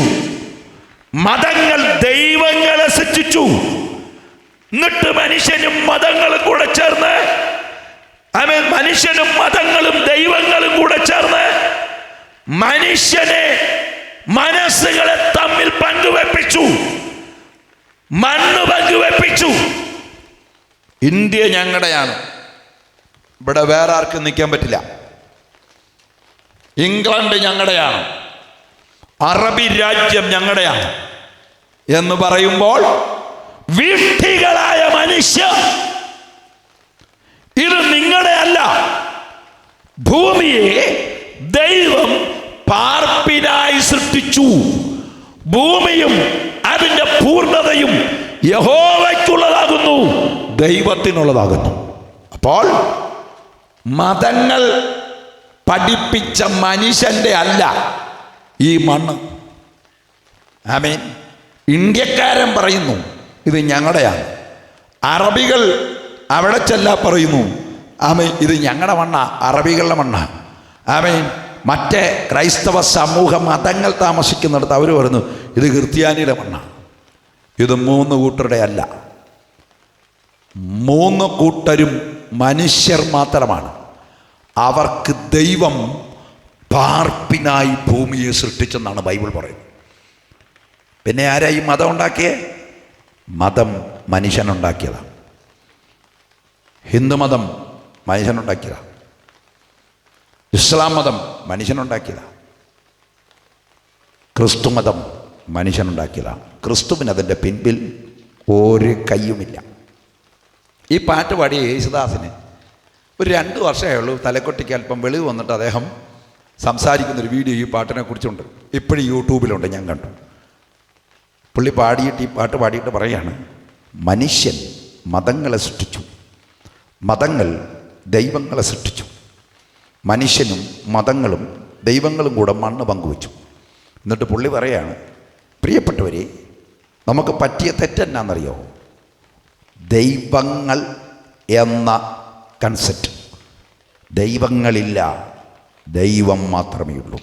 മതങ്ങൾ ദൈവങ്ങളെ സൃഷ്ടിച്ചു. എന്നിട്ട് മനുഷ്യനും മതങ്ങളും കൂടെ ചേർന്ന്, മനുഷ്യനും മതങ്ങളും ദൈവങ്ങളും കൂടെ ചേർന്ന് മനുഷ്യനെ മനസ്സുകളെ തമ്മിൽ പങ്കുവെപ്പിച്ചു, മണ്ണ് പങ്കുവെപ്പിച്ചു. ഇന്ത്യ ഞങ്ങളുടെയാണ്, ഇവിടെ വേറെ ആർക്കും നിൽക്കാൻ പറ്റില്ല. ഇംഗ്ലണ്ട് ഞങ്ങളുടെയാണ്, അറബി രാജ്യം ഞങ്ങളുടെയാണ് എന്ന് പറയുമ്പോൾ വിഡ്ഢികളായ മനുഷ്യ, ഇത് നിങ്ങളുടെ അല്ല. ഭൂമിയെ ദൈവം പാർപ്പിനായി സൃഷ്ടിച്ചു. ഭൂമിയും അതിൻ്റെ പൂർണ്ണതയും യഹോവയ്ക്കുള്ളതാകുന്നു, ദൈവത്തിനുള്ളതാകുന്നു. അപ്പോൾ മതങ്ങൾ പഠിപ്പിച്ച മനുഷ്യന്റെ അല്ല ഈ മണ്ണ്. ആമേൻ. ഇന്ത്യക്കാരൻ പറയുന്നു ഇത് ഞങ്ങളുടെയാണ്. അറബികൾ അവിടെ ചെല്ലാ പറയുന്നു ആമേൻ ഇത് ഞങ്ങളുടെ മണ്ണ, അറബികളുടെ മണ്ണ. ആമേൻ. മറ്റേ ക്രൈസ്തവ സമൂഹ മതങ്ങൾ താമസിക്കുന്നിടത്ത് അവർ പറഞ്ഞു ഇത് ക്രിസ്ത്യാനിയുടെ മണ്ണാണ്. ഇത് 3 കൂട്ടരുടെ അല്ല. 3 കൂട്ടരും മനുഷ്യർ മാത്രമാണ്. അവർക്ക് ദൈവം പാർപ്പിനായി ഭൂമിയെ സൃഷ്ടിച്ചെന്നാണ് ബൈബിൾ പറയുന്നത്. പിന്നെ ആരാ ഈ മതം ഉണ്ടാക്കിയേ? മതം മനുഷ്യനുണ്ടാക്കിയതാണ്. ഹിന്ദുമതം മനുഷ്യനുണ്ടാക്കിയതാണ്. ഇസ്ലാം മതം മനുഷ്യനുണ്ടാക്കിയതാണ്. ക്രിസ്തു മതം മനുഷ്യനുണ്ടാക്കിയതാണ്. ക്രിസ്തുവിന് അതിൻ്റെ പിൻപിൽ ഒരു കയ്യുമില്ല. ഈ പാട്ട് പാടിയ യേശുദാസിന് ഒരു 2 വർഷമേ ഉള്ളൂ തലക്കൊട്ടിക്ക് അല്പം വെളിവ് വന്നിട്ട് അദ്ദേഹം സംസാരിക്കുന്നൊരു വീഡിയോ ഈ പാട്ടിനെ കുറിച്ചുണ്ട്. ഇപ്പോഴും യൂട്യൂബിലുണ്ട്, ഞാൻ കണ്ടു. പുള്ളി പാടിയിട്ട് ഈ പാട്ട് പാടിയിട്ട് പറയാണ്, മനുഷ്യൻ മതങ്ങളെ സൃഷ്ടിച്ചു, മതങ്ങൾ ദൈവങ്ങളെ സൃഷ്ടിച്ചു, മനുഷ്യനും മതങ്ങളും ദൈവങ്ങളും കൂടെ മണ്ണ് പങ്കുവച്ചു. എന്നിട്ട് പുള്ളി പറയാണ്, പ്രിയപ്പെട്ടവരെ, നമുക്ക് പറ്റിയ തെറ്റെന്നാണെന്നറിയോ? ദൈവങ്ങൾ എന്ന കൺസെപ്റ്റ്. ദൈവങ്ങളില്ല, ദൈവം മാത്രമേ ഉള്ളൂ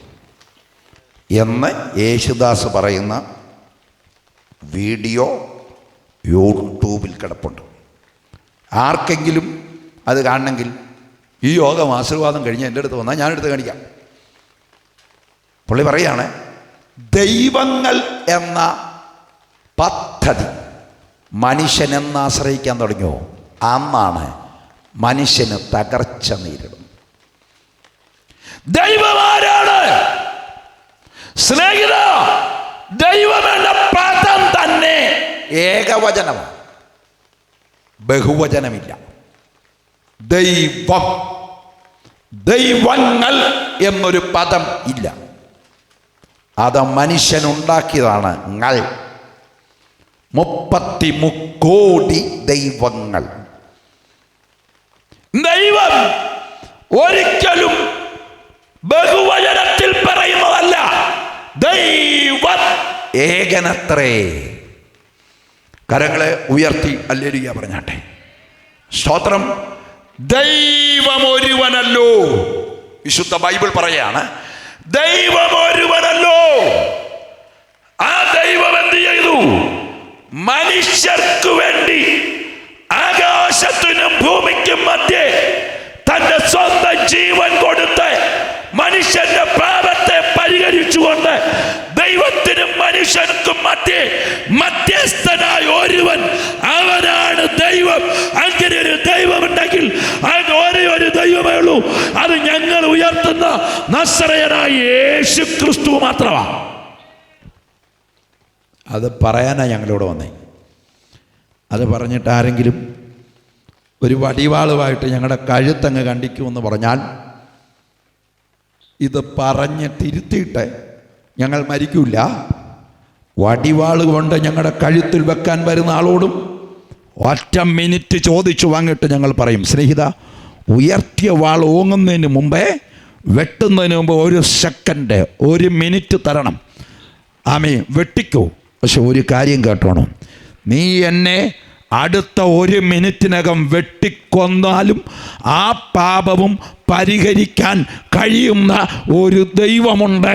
എന്ന് യേശുദാസ് പറയുന്ന വീഡിയോ യൂട്യൂബിൽ കിടപ്പുണ്ട്. ആർക്കെങ്കിലും അത് കാണണമെങ്കിൽ ഈ യോഗം ആശീർവാദം കഴിഞ്ഞ് എൻ്റെ അടുത്ത് വന്നാൽ ഞാനെടുത്ത് കാണിക്കാം. പുള്ളി പറയാണ്, ദൈവങ്ങൾ എന്ന പദ്ധതി മനുഷ്യനെന്ന് ആശ്രയിക്കാൻ തുടങ്ങിയോ അന്നാണ് മനുഷ്യന് തകർച്ച നേരിടുന്നത്. ദൈവം ആരാണ്? സ്നേഹിത, ദൈവം എന്ന പദം തന്നെ ഏകവചനമാണ്, ബഹുവചനമില്ല. ദൈവം, ദൈവങ്ങൾ എന്നൊരു പദം ഇല്ല. അത് മനുഷ്യനുണ്ടാക്കിയതാണ്. 33 കോടി ദൈവങ്ങൾ. ദൈവം ഒരിക്കലും ബഹുവചനത്തിൽ പറയുന്നതല്ല. ദൈവം ഏകനത്രേ. കരങ്ങളെ ഉയർത്തി ഹല്ലേലൂയ പറഞ്ഞാട്ടെ. സ്തോത്രം. ദൈവം ഒരുവനല്ലോ. വിശുദ്ധ ബൈബിൾ പറയാണ്, ദൈവം ഒരുവനല്ലോ. ആ ദൈവം എന്ത് ചെയ്തു? മനുഷ്യർക്ക് വേണ്ടി ആകാശത്തിനും ഭൂമിക്കും മധ്യേ തന്റെ സ്വന്തം ജീവൻ കൊടുത്ത് മനുഷ്യന്റെ പാപത്തെ പരിഹരിച്ചുകൊണ്ട് ദൈവത്തിനും മനുഷ്യർക്കും മധ്യസ്ഥനായ ഒരുവൻ, അവനാണ് ദൈവം. അങ്ങനെ ഒരു ദൈവമുണ്ടെങ്കിൽ അത് ഒരേ ഒരു ദൈവമേ ഉള്ളൂ. അത് ഞങ്ങൾ ഉയർത്തുന്ന നസറയനായ യേശു ക്രിസ്തു മാത്രമാണ്. അത് പറയാനാണ് ഞങ്ങളിവിടെ വന്നേ. അത് പറഞ്ഞിട്ട് ആരെങ്കിലും ഒരു വടിവാളുമായിട്ട് ഞങ്ങളുടെ കഴുത്തങ്ങ് കണ്ടിക്കുമെന്ന് പറഞ്ഞാൽ, ഇത് പറഞ്ഞ് തിരുത്തിയിട്ട് ഞങ്ങൾ മരിക്കില്ല. വടിവാള് കൊണ്ട് ഞങ്ങളുടെ കഴുത്തിൽ വെക്കാൻ വരുന്ന ആളോടും 1 മിനിറ്റ് ചോദിച്ചു വാങ്ങിയിട്ട് ഞങ്ങൾ പറയും, സ്നേഹിത, ഉയർത്തിയ വാൾ ഓങ്ങുന്നതിന് മുമ്പേ, വെട്ടുന്നതിന് മുമ്പ് 1 സെക്കൻഡ് 1 മിനിറ്റ് തരണം. ആമേ, വെട്ടിക്കോ. പക്ഷെ ഒരു കാര്യം കേട്ടോണം, നീ എന്നെ അടുത്ത 1 മിനിറ്റിനകം വെട്ടിക്കൊന്നാലും ആ പാപവും പരിഹരിക്കാൻ കഴിയുന്ന ഒരു ദൈവമുണ്ട്.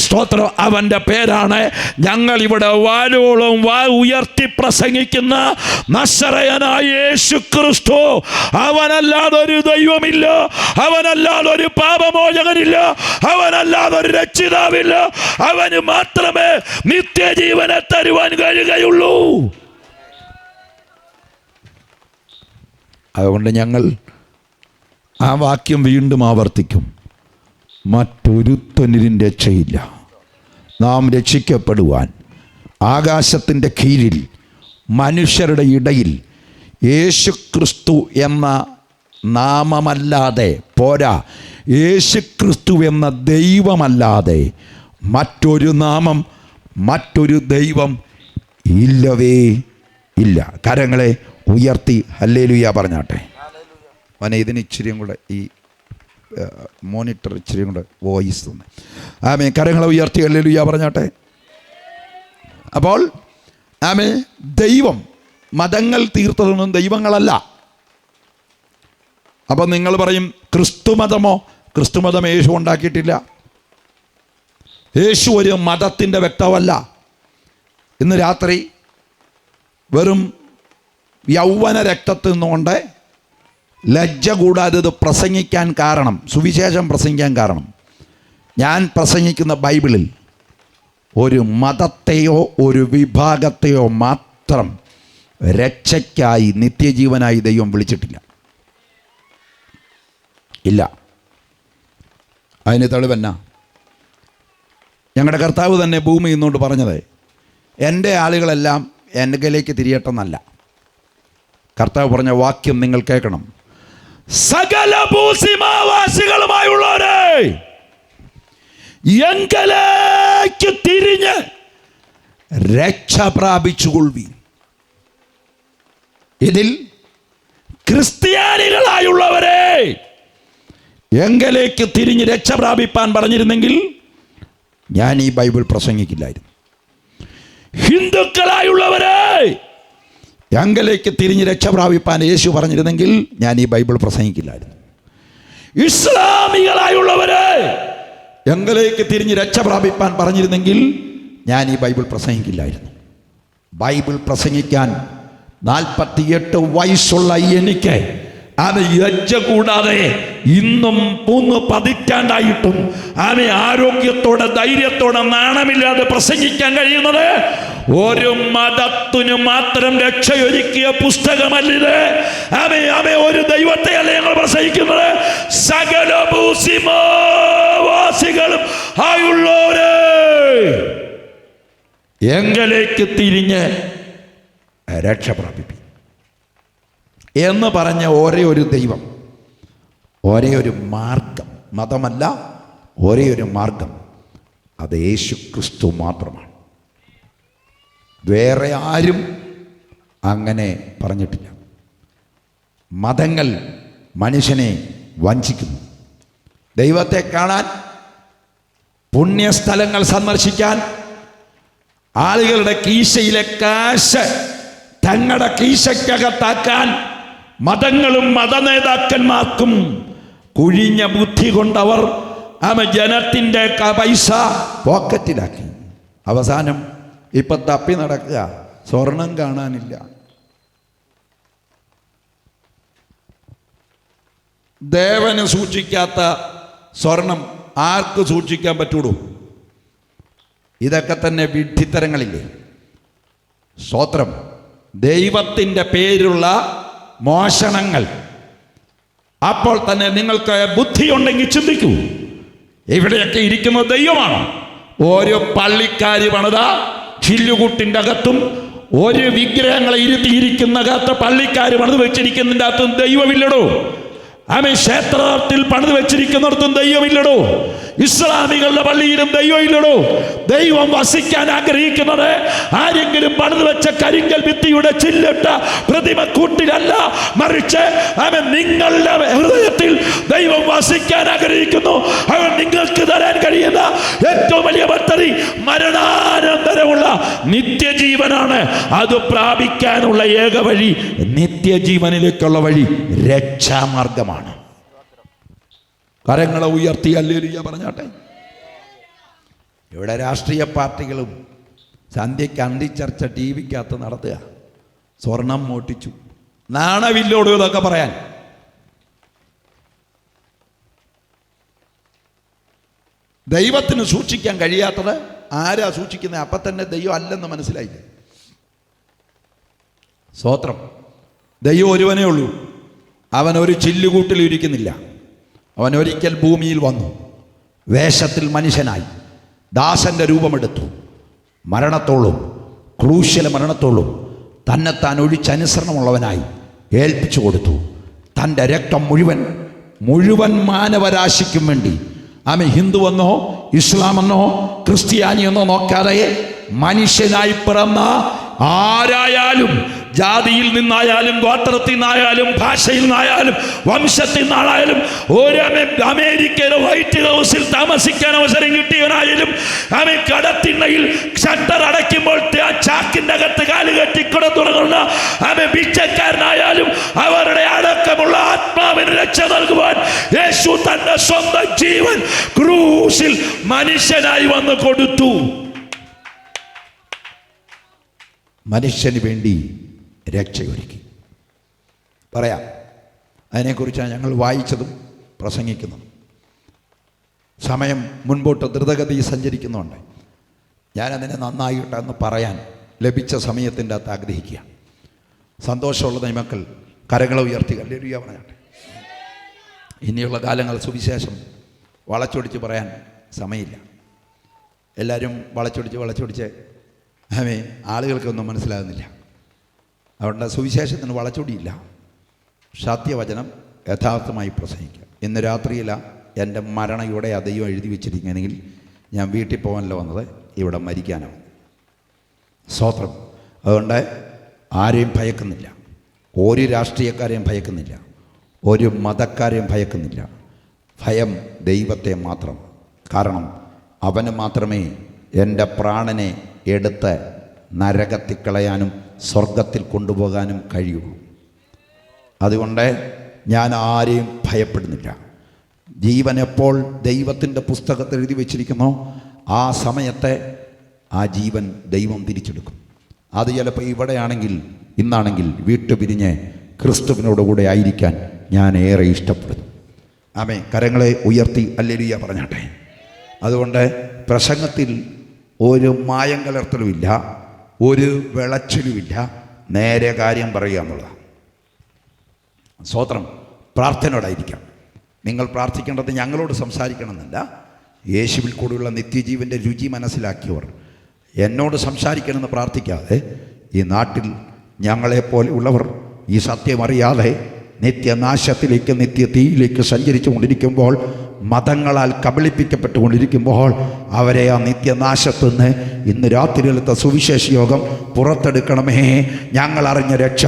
സ്തോത്രം. അവൻ്റെ പേരാണ് ഞങ്ങളിവിടെ വാലോളം ഉയർത്തി പ്രസംഗിക്കുന്ന നസറയനായ യേശു ക്രിസ്തു. അവനല്ലാതൊരു ദൈവമില്ല, അവനല്ലാതൊരു പാപമോചകനില്ല, അവനല്ലാതൊരു രക്ഷിതാവില്ല. അവന് മാത്രമേ നിത്യജീവനെ തരുവാൻ കഴിയുകയുള്ളൂ. അതുകൊണ്ട് ഞങ്ങൾ ആ വാക്യം വീണ്ടും ആവർത്തിക്കും, മറ്റൊരുത്തനും രക്ഷയില്ല. നാം രക്ഷിക്കപ്പെടുവാൻ ആകാശത്തിൻ്റെ കീഴിൽ മനുഷ്യരുടെ ഇടയിൽ യേശുക്രിസ്തു എന്ന നാമമല്ലാതെ പോരാ, യേശുക്രിസ്തു എന്ന ദൈവമല്ലാതെ മറ്റൊരു നാമം, മറ്റൊരു ദൈവം ഇല്ലവേ ഇല്ല. കരങ്ങളെ ഉയർത്തി ഹല്ലേലൂയ പറഞ്ഞാട്ടെ. അവനെ ഇതിന് ഇച്ചിരിയും കൂടെ ഈ മോണിറ്റർ ഇച്ചിരിയും കൂടെ വോയിസ് തന്നെ. ആമേ, കരങ്ങളെ ഉയർത്തി ഹല്ലേലൂയ പറഞ്ഞാട്ടെ. അപ്പോൾ ആമേ, ദൈവം മതങ്ങൾ തീർത്തതൊന്നും ദൈവങ്ങളല്ല. അപ്പം നിങ്ങൾ പറയും, ക്രിസ്തു മതമോ ക്രിസ്തുമതം യേശു ഉണ്ടാക്കിയിട്ടില്ല. യേശു ഒരു മതത്തിൻ്റെ വ്യക്തമല്ല. ഇന്ന് രാത്രി വെറും യൗവന രക്തത്തിൽ നിന്നുകൊണ്ട് ലജ്ജ കൂടാതെ ഇത് പ്രസംഗിക്കാൻ കാരണം, സുവിശേഷം പ്രസംഗിക്കാൻ കാരണം, ഞാൻ പ്രസംഗിക്കുന്ന ബൈബിളിൽ ഒരു മതത്തെയോ ഒരു വിഭാഗത്തെയോ മാത്രം രക്ഷയ്ക്കായി നിത്യജീവനായി ദൈവം വിളിച്ചിട്ടില്ല. ഇല്ല. അതിന് തെളിവെന്നാ? ഞങ്ങളുടെ കർത്താവ് തന്നെ ഭൂമി ഇന്നുകൊണ്ട് പറഞ്ഞത്, എൻ്റെ ആളുകളെല്ലാം എൻ്റെലേക്ക് തിരിയട്ടെന്നല്ല. കർത്താവ് പറഞ്ഞ വാക്യം നിങ്ങൾ കേൾക്കണം. സകല ഭൂസിമാവാസികളുമായുള്ളവരെ എങ്കലേക്ക് തിരിഞ്ഞ് രക്ഷ പ്രാപിച്ചുകൊള്ളുവീൻ. ഇതിൽ ക്രിസ്ത്യാനികളായുള്ളവരെ എങ്കലേക്ക് തിരിഞ്ഞ് രക്ഷ പ്രാപിപ്പാൻ പറഞ്ഞിരുന്നെങ്കിൽ ഞാൻ ഈ ബൈബിൾ പ്രസംഗിക്കില്ലായിരുന്നു. ഹിന്ദുക്കളായുള്ളവരെ എങ്കലേക്ക് തിരിഞ്ഞ് രക്ഷ പ്രാപിപ്പാൻ യേശു പറഞ്ഞിരുന്നെങ്കിൽ ഞാൻ ഈ ബൈബിൾ പ്രസംഗിക്കില്ലായിരുന്നു. ഇസ്ലാമികളായുള്ളവരെ എങ്കലേക്ക് തിരിഞ്ഞ് രക്ഷ പ്രാപിപ്പാൻ പറഞ്ഞിരുന്നെങ്കിൽ ഞാൻ ഈ ബൈബിൾ പ്രസംഗിക്കില്ലായിരുന്നു. ബൈബിൾ പ്രസംഗിക്കാൻ 48 വയസ്സുള്ള എനിക്ക് അത് ലജ്ജ കൂടാതെ ഇന്നും 3 പതിറ്റാണ്ടായിട്ടും അവന് ആരോഗ്യത്തോടെ ധൈര്യത്തോടെ നാണമില്ലാതെ പ്രസംഗിക്കാൻ കഴിയുന്നത് ഒരു മതത്തിനു മാത്രം രക്ഷയൊരുക്കിയ പുസ്തകമല്ലിത്. അവ ഒരു ദൈവത്തെ അല്ല ഞങ്ങൾ പ്രസംഗിക്കുന്നത്. സകല ഭൂസിമാവാസികളും ആയുള്ളവരെ എങ്കലേക്ക് തിരിഞ്ഞ് രക്ഷ പ്രാപിപ്പി എന്ന് പറഞ്ഞ ഒരേ ഒരു ദൈവം, ഒരേ ഒരു മാർഗം, മതമല്ല, ഒരേ ഒരു മാർഗം, അത് യേശു ക്രിസ്തു മാത്രമാണ്. വേറെ ആരും അങ്ങനെ പറഞ്ഞിട്ടില്ല. മതങ്ങൾ മനുഷ്യനെ വഞ്ചിക്കുന്നു. ദൈവത്തെ കാണാൻ, പുണ്യസ്ഥലങ്ങൾ സന്ദർശിക്കാൻ, ആളുകളുടെ കീശയിലെ കാശ് തങ്ങളുടെ കീശയ്ക്കകത്താക്കാൻ മതങ്ങളും മതനേതാക്കന്മാർക്കും കുഴിഞ്ഞ ബുദ്ധി കൊണ്ടവർ ജനത്തിൻ്റെ പൈസ പോക്കറ്റിലാക്കി. അവസാനം ഇപ്പം തപ്പി നടക്കുക, സ്വർണം കാണാനില്ല. ദേവന് സൂക്ഷിക്കാത്ത സ്വർണം ആർക്ക് സൂക്ഷിക്കാൻ പറ്റുള്ളൂ? ഇതൊക്കെ തന്നെ വിഡ്ഢിത്തരങ്ങളില്ലേ? സ്തോത്രം. ദൈവത്തിൻ്റെ പേരുള്ള മോഷണങ്ങൾ. അപ്പോൾ തന്നെ നിങ്ങൾക്ക് ബുദ്ധിയുണ്ടെങ്കിൽ ചിന്തിക്കൂ, ഇവിടെയൊക്കെ ഇരിക്കുന്നത് ദൈവമാണ്. ഓരോ പള്ളിക്കാരി പണിത ചില്ലുകൂട്ടിൻ്റെ അകത്തും ഒരു വിഗ്രഹങ്ങളെ ഇരുത്തിയിരിക്കുന്നകത്ത് പള്ളിക്കാർ പണിത് വെച്ചിരിക്കുന്നതിൻ്റെ അകത്തും ദൈവമില്ലടോ. ക്ഷേത്രത്തിൽ പണിത് വെച്ചിരിക്കുന്നിടത്തും ദൈവമില്ലടോ. ഇസ്ലാമികളുടെ പള്ളിയിലും ദൈവമില്ലടോ. ദൈവം വസിക്കാൻ ആഗ്രഹിക്കുന്നത് ആരെങ്കിലും പണിത് വെച്ച കരിങ്കൽ ഭിത്തിയുടെ ചില്ലിട്ട പ്രതിമ കൂട്ടിലല്ല, മറിച്ച് നിങ്ങളുടെ ഹൃദയത്തിൽ ദൈവം വസിക്കാൻ ആഗ്രഹിക്കുന്നു. അവൻ നിങ്ങൾക്ക് തരാൻ കഴിയുന്ന ഏറ്റവും വലിയ പദ്ധതി മരണാനന്തരമുള്ള നിത്യജീവനാണ്. അത് പ്രാപിക്കാനുള്ള ഏക വഴി, നിത്യജീവനിലേക്കുള്ള വഴി രക്ഷാമാർഗമാണ്. കരങ്ങളെ ഉയർത്തി ഹല്ലേലൂയ പറഞ്ഞാട്ടെ. ഇവിടെ രാഷ്ട്രീയ പാർട്ടികളും സന്ധ്യയ്ക്ക് അന്തിച്ചർച്ച ടി വിക്കകത്ത് നടത്തുക, സ്വർണം മോട്ടിച്ചു. നാണമില്ലോടോ ഇതൊക്കെ പറയാൻ? ദൈവത്തിന് സൂക്ഷിക്കാൻ കഴിയാത്തത് ആരാ സൂക്ഷിക്കുന്നത്? അപ്പം തന്നെ ദൈവം അല്ലെന്ന് മനസ്സിലായില്ലേ? സ്തോത്രം. ദൈവം ഒരുവനേ ഉള്ളൂ. അവൻ ഒരു ചില്ലുകൂട്ടിൽ ഇരിക്കുന്നില്ല. അവൻ ഒരിക്കൽ ഭൂമിയിൽ വന്നു, വേഷത്തിൽ മനുഷ്യനായി ദാസന്റെ രൂപമെടുത്തു. മരണത്തോളം, ക്രൂശിലെ മരണത്തോളം തന്നെത്താൻ ഒഴിച്ചനുസരണമുള്ളവനായി ഏൽപ്പിച്ചു കൊടുത്തു. തൻ്റെ രക്തം മുഴുവൻ മാനവരാശിക്കും വേണ്ടി ആമേ ഹിന്ദുവെന്നോ ഇസ്ലാമെന്നോ ക്രിസ്ത്യാനിയെന്നോ നോക്കാതെ മനുഷ്യനായി പിറന്ന ആരായാലും, ജാതിയിൽ നിന്നായാലും ഗോത്രത്തിൽ നിന്നായാലും ഭാഷയിൽ നിന്നായാലും വംശത്തിൽ നിന്നായാലും, ഒരു അമേരിക്കയിലെ വൈറ്റ് ഹൗസിൽ താമസിക്കാൻ അവസരം കിട്ടിയവനായാലും, അവൻ കടത്തിണ്ണയിൽ ഷട്ടർ അടയ്ക്കുമ്പോൾ ചാക്കിൻ്റെ അകത്ത് കാല് കെട്ടിക്കിട തുടങ്ങുന്ന അവൻ ഭിക്ഷക്കാരനായാലും, അവരുടെ അടക്കമുള്ള ആത്മാവിന് രക്ഷ നൽകുവാൻ യേശു തന്റെ സ്വന്തം ജീവൻ ക്രൂശിൽ മനുഷ്യനായി വന്ന് കൊടുത്തു. മനുഷ്യന് വേണ്ടി രക്ഷയൊരുക്കി. പറയാം, അതിനെക്കുറിച്ചാണ് ഞങ്ങൾ വായിച്ചതും പ്രസംഗിക്കുന്നതും. സമയം മുൻപോട്ട് ദ്രുതഗതി സഞ്ചരിക്കുന്നുണ്ട്. ഞാനതിനെ നന്നായിട്ടെന്ന് പറയാൻ ലഭിച്ച സമയത്തിൻ്റെ അകത്ത് ആഗ്രഹിക്കുക. സന്തോഷമുള്ള ദൈവമക്കൾ കരങ്ങളെ ഉയർത്തി ഹല്ലേലൂയ പറഞ്ഞാട്ടെ. ഇനിയുള്ള കാലങ്ങൾ സുവിശേഷം വളച്ചൊടിച്ച് പറയാൻ സമയമില്ല. എല്ലാവരും വളച്ചൊടിച്ച് ആളുകൾക്കൊന്നും മനസ്സിലാകുന്നില്ല. അതുകൊണ്ട് സുവിശേഷത്തിന് വളച്ചൊടിയില്ല. സത്യവചനം യഥാർത്ഥമായി പ്രസംഗിക്കുക. ഇന്ന് രാത്രിയിലാണ് എൻ്റെ മരണം ഇവിടെ ദൈവം എഴുതി വെച്ചിരിക്കുകയാണെങ്കിൽ ഞാൻ വീട്ടിൽ പോകാനല്ല വന്നത്, ഇവിടെ മരിക്കാനാണ്. സ്തോത്രം. അതുകൊണ്ട് ആരെയും ഭയക്കുന്നില്ല, ഒരു രാഷ്ട്രീയക്കാരെയും ഭയക്കുന്നില്ല, ഒരു മതക്കാരെയും ഭയക്കുന്നില്ല. ഭയം ദൈവത്തെ മാത്രം. കാരണം അവന് മാത്രമേ എൻ്റെ പ്രാണനെ എടുത്ത് നരകത്തിൽ കളയാനും സ്വർഗത്തിൽ കൊണ്ടുപോകാനും കഴിയുള്ളൂ. അതുകൊണ്ട് ഞാൻ ആരെയും ഭയപ്പെടുന്നില്ല. ജീവൻ എപ്പോൾ ദൈവത്തിൻ്റെ പുസ്തകത്തിൽ എഴുതി വച്ചിരിക്കുന്നോ ആ സമയത്തെ ആ ജീവൻ ദൈവം തിരിച്ചെടുക്കും. അത് ചിലപ്പോൾ ഇവിടെയാണെങ്കിൽ ഇന്നാണെങ്കിൽ വിട്ടുപിരിഞ്ഞ് ക്രിസ്തുവിനോടുകൂടെ ആയിരിക്കാൻ ഞാൻ ഏറെ ഇഷ്ടപ്പെടുന്നു. ആമേൻ. കരങ്ങളെ ഉയർത്തി ഹല്ലേലൂയ പറഞ്ഞാട്ടെ. അതുകൊണ്ട് പ്രസംഗത്തിൽ ഒരു മായം കലർത്തലുമില്ല, ഒരു വിളച്ചിലുമില്ല, നേരെ കാര്യം പറയുക എന്നുള്ളതാണ്. സ്തോത്രം. പ്രാർത്ഥനയോടായിരിക്കാം. നിങ്ങൾ പ്രാർത്ഥിക്കേണ്ടത് ഞങ്ങളോട് സംസാരിക്കണമെന്നല്ല, യേശുവിൽ കൂടെയുള്ള നിത്യജീവൻ്റെ രുചി മനസ്സിലാക്കിയവർ എന്നോട് സംസാരിക്കണമെന്ന് പ്രാർത്ഥിക്കാതെ ഈ നാട്ടിൽ ഞങ്ങളെപ്പോലെ ഉള്ളവർ ഈ സത്യം അറിയാതെ നിത്യനാശത്തിലേക്ക് നിത്യതീയിലേക്ക് സഞ്ചരിച്ചു കൊണ്ടിരിക്കുമ്പോൾ, മതങ്ങളാൽ കബളിപ്പിക്കപ്പെട്ടുകൊണ്ടിരിക്കുമ്പോൾ അവരെ ആ നിത്യനാശത്തു നിന്ന് ഇന്ന് രാത്രിയിലത്തെ സുവിശേഷ യോഗം പുറത്തെടുക്കണമേ. ഞങ്ങൾ അറിഞ്ഞ രക്ഷ,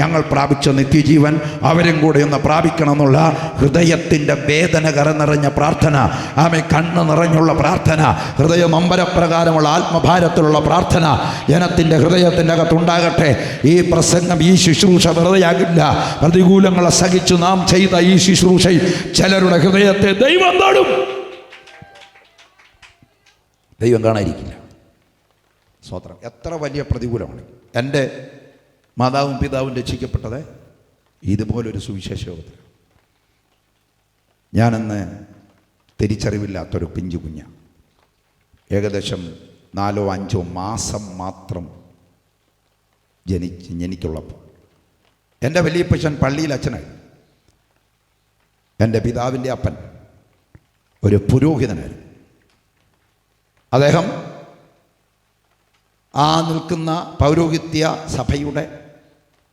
ഞങ്ങൾ പ്രാപിച്ച നിത്യജീവൻ അവരും കൂടെ ഒന്ന് പ്രാപിക്കണമെന്നുള്ള ഹൃദയത്തിൻ്റെ വേദന കരനിറഞ്ഞ പ്രാർത്ഥന, ആമേ, കണ്ണ് നിറഞ്ഞുള്ള പ്രാർത്ഥന, ഹൃദയ നൊമ്പരപ്രകാരമുള്ള ആത്മഭാരത്തിലുള്ള പ്രാർത്ഥന ജനത്തിൻ്റെ ഹൃദയത്തിൻ്റെ അകത്തുണ്ടാകട്ടെ. ഈ പ്രസംഗം, ഈ ശുശ്രൂഷ വെറുതെയാകില്ല. പ്രതികൂലങ്ങളെ സഹിച്ചു നാം ചെയ്ത ഈ ശുശ്രൂഷയിൽ ചിലരുടെ ഹൃദയത്തെ ദൈവം തൊടും. ദൈവം കാണാതിരിക്കില്ല. സ്തോത്രം. എത്ര വലിയ പ്രതികൂലമാണ്. എൻ്റെ മാതാവും പിതാവും രക്ഷിക്കപ്പെട്ടത് ഇതുപോലൊരു സുവിശേഷ യോഗത്തിൽ. ഞാനെന്ന് തിരിച്ചറിവില്ലാത്തൊരു പിഞ്ചു കുഞ്ഞ, ഏകദേശം 4-5 മാസം മാത്രം ജനിക്കുള്ളപ്പോൾ എൻ്റെ വലിയപ്പച്ചൻ പള്ളിയിൽ അച്ഛനായി. എൻ്റെ പിതാവിൻ്റെ അപ്പൻ ഒരു പുരോഹിതനായിരുന്നു. അദ്ദേഹം ആ നിൽക്കുന്ന പൗരോഹിത്യ സഭയുടെ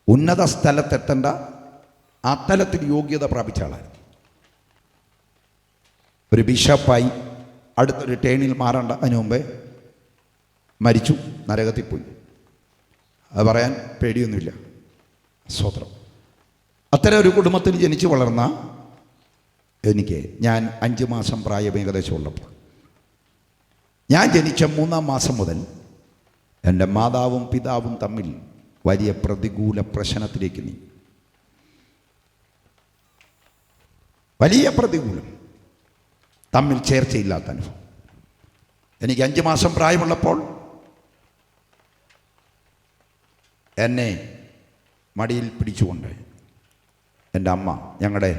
ഉന്നത സ്ഥലത്തെത്തേണ്ട ആ തലത്തിൽ യോഗ്യത പ്രാപിച്ച ആളായിരുന്നു. ഒരു ബിഷപ്പായി അടുത്തൊരു ടേണിൽ മാറേണ്ട അതിനു മുമ്പേ മരിച്ചു, നരകത്തിൽ പോയി. അത് പറയാൻ പേടിയൊന്നുമില്ല. സ്തോത്രം. അത്തരം ഒരു കുടുംബത്തിൽ ജനിച്ചു വളർന്ന എനിക്ക്, ഞാൻ 5 മാസം പ്രായം ഏകദേശം ഉള്ളപ്പോൾ, ഞാൻ ജനിച്ച 3-ാം മാസം മുതൽ എൻ്റെ മാതാവും പിതാവും തമ്മിൽ വലിയ പ്രതികൂല പ്രശ്നത്തിലേക്ക് നീങ്ങി. വലിയ പ്രതികൂലം, തമ്മിൽ ചേർച്ചയില്ലാത്ത അനുഭവം. എനിക്ക് 5 മാസം പ്രായമുള്ളപ്പോൾ എന്നെ മടിയിൽ പിടിച്ചുകൊണ്ട് എൻ്റെ അമ്മ ഞങ്ങളുടെ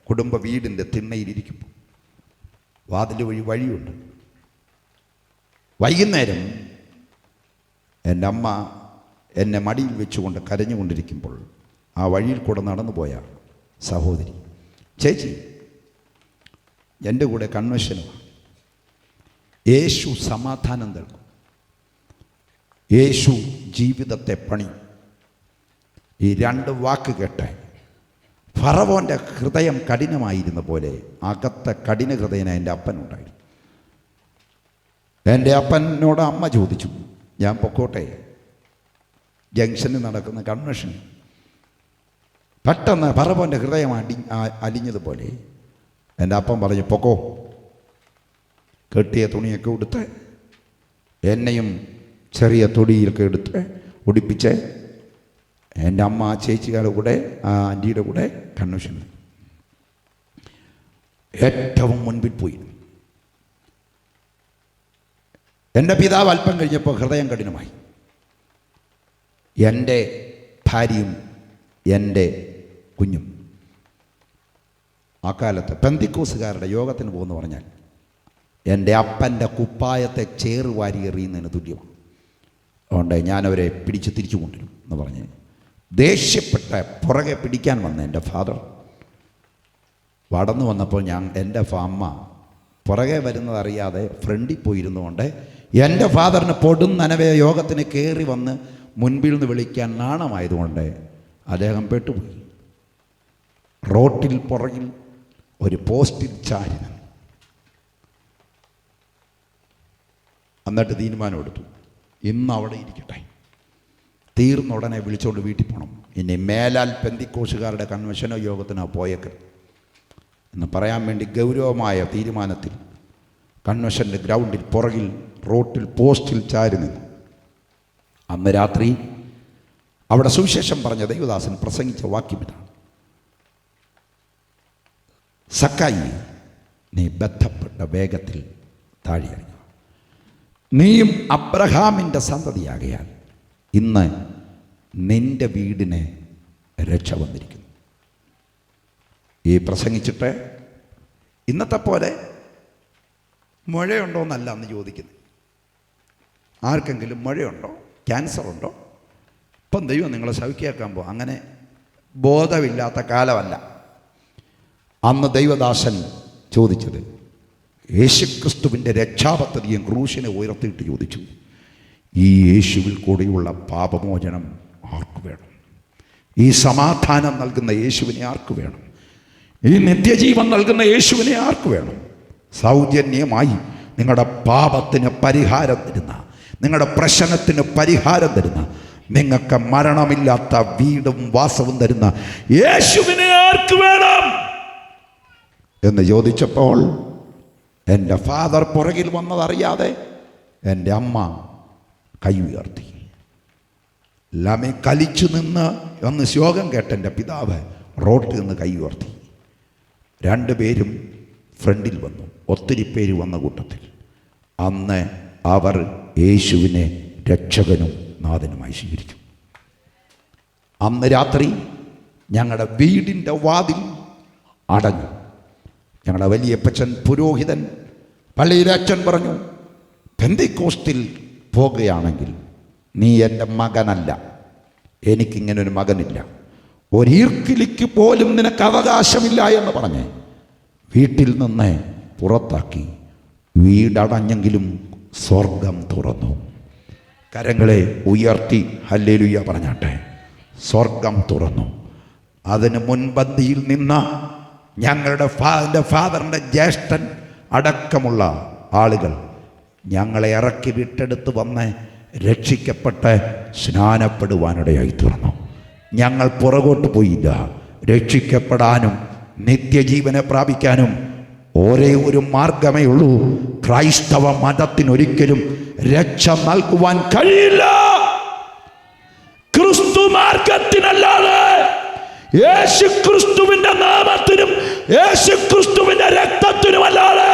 കുടുംബ വീടിൻ്റെ തിണ്ണയിലിരിക്കുമ്പോൾ, വാതിൽ വഴിയുണ്ട്. വൈകുന്നേരം എൻ്റെ അമ്മ എന്നെ മടിയിൽ വെച്ചുകൊണ്ട് കരഞ്ഞുകൊണ്ടിരിക്കുമ്പോൾ ആ വഴിയിൽ കൂടെ നടന്നു പോയ സഹോദരി, ചേച്ചി എൻ്റെ കൂടെ കൺവെൻഷനുമാണ്. യേശു സമാധാനം നൽകും, യേശു ജീവിതത്തെ പണി. ഈ 2 വാക്ക് കേട്ട് ഫറവോൻ്റെ ഹൃദയം കഠിനമായിരുന്ന പോലെ അകത്തെ കഠിന ഹൃദയന എൻ്റെ അപ്പനുണ്ടായിരുന്നു. എൻ്റെ അപ്പനോട് അമ്മ ചോദിച്ചു, ഞാൻ പൊക്കോട്ടെ, ജംഗ്ഷനിൽ നടക്കുന്ന കൺവെൻഷൻ. പെട്ടെന്ന് ഫറവോൻ്റെ ഹൃദയം അലിഞ്ഞതുപോലെ എൻ്റെ അപ്പൻ പറഞ്ഞു, പൊക്കോ. കെട്ടിയ തുണിയൊക്കെ ഉടുത്ത് എന്നെയും ചെറിയ തൊടിയിലൊക്കെ എടുത്ത് ഉടിപ്പിച്ച് എൻ്റെ അമ്മ ആ ചേച്ചിയുടെ കൂടെ, ആ ആൻറ്റിയുടെ കൂടെ കൺവെൻഷൻ ഏറ്റവും മുൻപിൽ പോയി. എൻ്റെ പിതാവ് അല്പം കഴിഞ്ഞപ്പോൾ ഹൃദയം കഠിനമായി. എൻ്റെ ഭാര്യയും എൻ്റെ കുഞ്ഞും ആ കാലത്ത് പെന്തിക്കോസുകാരുടെ യോഗത്തിന് പോകുന്നു പറഞ്ഞാൽ എൻ്റെ അപ്പൻ്റെ കുപ്പായത്തെ ചേറുവാരി എറിയുന്നതിന് തുല്യമാണ്. അതുകൊണ്ട് ഞാനവരെ പിടിച്ച് തിരിച്ചു കൊണ്ടുവരും എന്ന് പറഞ്ഞ് ദേഷ്യപ്പെട്ട പുറകെ പിടിക്കാൻ വന്ന എൻ്റെ ഫാദർ വടന്നു വന്നപ്പോൾ എൻ്റെ അമ്മ പുറകെ വരുന്നതറിയാതെ ഫ്രണ്ടിൽ പോയിരുന്നുകൊണ്ട് എൻ്റെ ഫാദറിന് പൊടുന്നനവേ യോഗത്തിന് കയറി വന്ന് മുൻപിൽ നിന്ന് വിളിക്കാൻ നാണമായതുകൊണ്ട് അദ്ദേഹം പെട്ടുപോയി. റോട്ടിൽ പുറകിൽ ഒരു പോസ്റ്റിൽ ചാരി നിന്നു. എന്നിട്ട് തീരുമാനമെടുത്തു, ഇന്ന് അവിടെ ഇരിക്കട്ടെ, തീർന്ന ഉടനെ വിളിച്ചുകൊണ്ട് വീട്ടിൽ പോകണം, ഇനി മേലാൽ പെന്തിക്കോസുകാരുടെ കൺവെൻഷനോ യോഗത്തിനോ പോയേക്കരുത് എന്ന് പറയാൻ വേണ്ടി ഗൗരവമായ തീരുമാനത്തിൽ കൺവെൻഷൻ്റെ ഗ്രൗണ്ടിൽ പുറകിൽ റോട്ടിൽ പോസ്റ്റിൽ ചാരി നിന്നു. അന്ന് രാത്രി അവിടെ സുവിശേഷം പറഞ്ഞ ദൈവദാസൻ പ്രസംഗിച്ച വാക്യം ഇതാണ്: സക്കായി, നീ ബന്ധപ്പെട്ട വേഗത്തിൽ താഴെയിറങ്ങുക, നീയും അബ്രഹാമിൻ്റെ സന്തതിയാകയാൽ ഇന്ന് നിന്റെ വീടിന് രക്ഷ വന്നിരിക്കുന്നു. ഈ പ്രസംഗിച്ചിട്ട് ഇന്നത്തെ പോലെ മഴയുണ്ടോ എന്നല്ല അന്ന് ചോദിക്കുന്നത്. ആർക്കെങ്കിലും മഴയുണ്ടോ, ക്യാൻസർ ഉണ്ടോ, ഇപ്പം ദൈവം നിങ്ങളെ സൗഖ്യമാക്കാൻ പോകും, അങ്ങനെ ബോധമില്ലാത്ത കാലമല്ല. അന്ന് ദൈവദാസൻ ചോദിച്ചത് യേശുക്രിസ്തുവിൻ്റെ രക്ഷാപദ്ധതിയും ക്രൂശിനെ ഉയർത്തിയിട്ട് ചോദിച്ചു, ഈ യേശുവിൽ കൂടെയുള്ള പാപമോചനം ആർക്ക് വേണം? ഈ സമാധാനം നൽകുന്ന യേശുവിനെ ആർക്ക് വേണം? ഈ നിത്യജീവൻ നൽകുന്ന യേശുവിനെ ആർക്ക് വേണം? സൗജന്യമായി നിങ്ങളുടെ പാപത്തിന് പരിഹാരം തരുന്ന, നിങ്ങളുടെ പ്രശ്നത്തിന് പരിഹാരം തരുന്ന, നിങ്ങൾക്ക് മരണമില്ലാത്ത വീടും വാസവും തരുന്ന യേശുവിനെ ആർക്ക് വേണം എന്ന് ചോദിച്ചപ്പോൾ എൻ്റെ ഫാദർ പുറകിൽ വന്നതറിയാതെ എൻ്റെ അമ്മ കൈ ഉയർത്തി. എല്ലാമേ കലിച്ചു നിന്ന് ഒന്ന് ശോകം കേട്ട എൻ്റെ പിതാവ് റോട്ടിൽ നിന്ന് കൈ ഉയർത്തി. രണ്ടുപേരും ഫ്രണ്ടിൽ വന്നു, ഒത്തിരി പേര് വന്ന കൂട്ടത്തിൽ. അന്ന് അവർ യേശുവിനെ രക്ഷകനും നാഥനുമായി സ്വീകരിച്ചു. അന്ന് രാത്രി ഞങ്ങളുടെ വീടിൻ്റെ വാതിൽ അടഞ്ഞു. ഞങ്ങളുടെ വലിയപ്പച്ചൻ പുരോഹിതൻ പള്ളിയിലെ അച്ഛൻ പറഞ്ഞു, പെന്തിക്കോസ്തിൽ പോകുകയാണെങ്കിൽ നീ എൻ്റെ മകനല്ല, എനിക്കിങ്ങനൊരു മകനില്ല, ഒരീർക്കിലിക്ക് പോലും നിനക്ക് അവകാശമില്ല എന്ന് പറഞ്ഞ് വീട്ടിൽ നിന്ന് പുറത്താക്കി. വീടടഞ്ഞെങ്കിലും സ്വർഗം തുറന്നു. കരങ്ങളെ ഉയർത്തി ഹല്ലേലൂയ പറഞ്ഞാട്ടെ. സ്വർഗം തുറന്നു. അതിന് മുൻപന്തിയിൽ നിന്ന ഞങ്ങളുടെ ഫാദറിൻ്റെ ജ്യേഷ്ഠൻ അടക്കമുള്ള ആളുകൾ ഞങ്ങളെ ഇറക്കി വിട്ടെടുത്ത് വന്ന് രക്ഷിക്കപ്പെട്ട് സ്നാനപ്പെടുവാനിടയായി തീർന്നു. ഞങ്ങൾ പുറകോട്ട് പോയില്ല. രക്ഷിക്കപ്പെടാനും നിത്യജീവനെ പ്രാപിക്കാനും ഒരേ ഒരു മാർഗമേ ഉള്ളൂ. ക്രൈസ്തവ മതത്തിനൊരിക്കലും രക്ഷ നൽകുവാൻ കഴിയില്ല. ക്രിസ്തു മാർഗത്തിനല്ലാതെ, യേശു ക്രിസ്തുവിന്റെ നാമത്തിനും യേശു ക്രിസ്തുവിന്റെ രക്തത്തിനുമല്ലാതെ,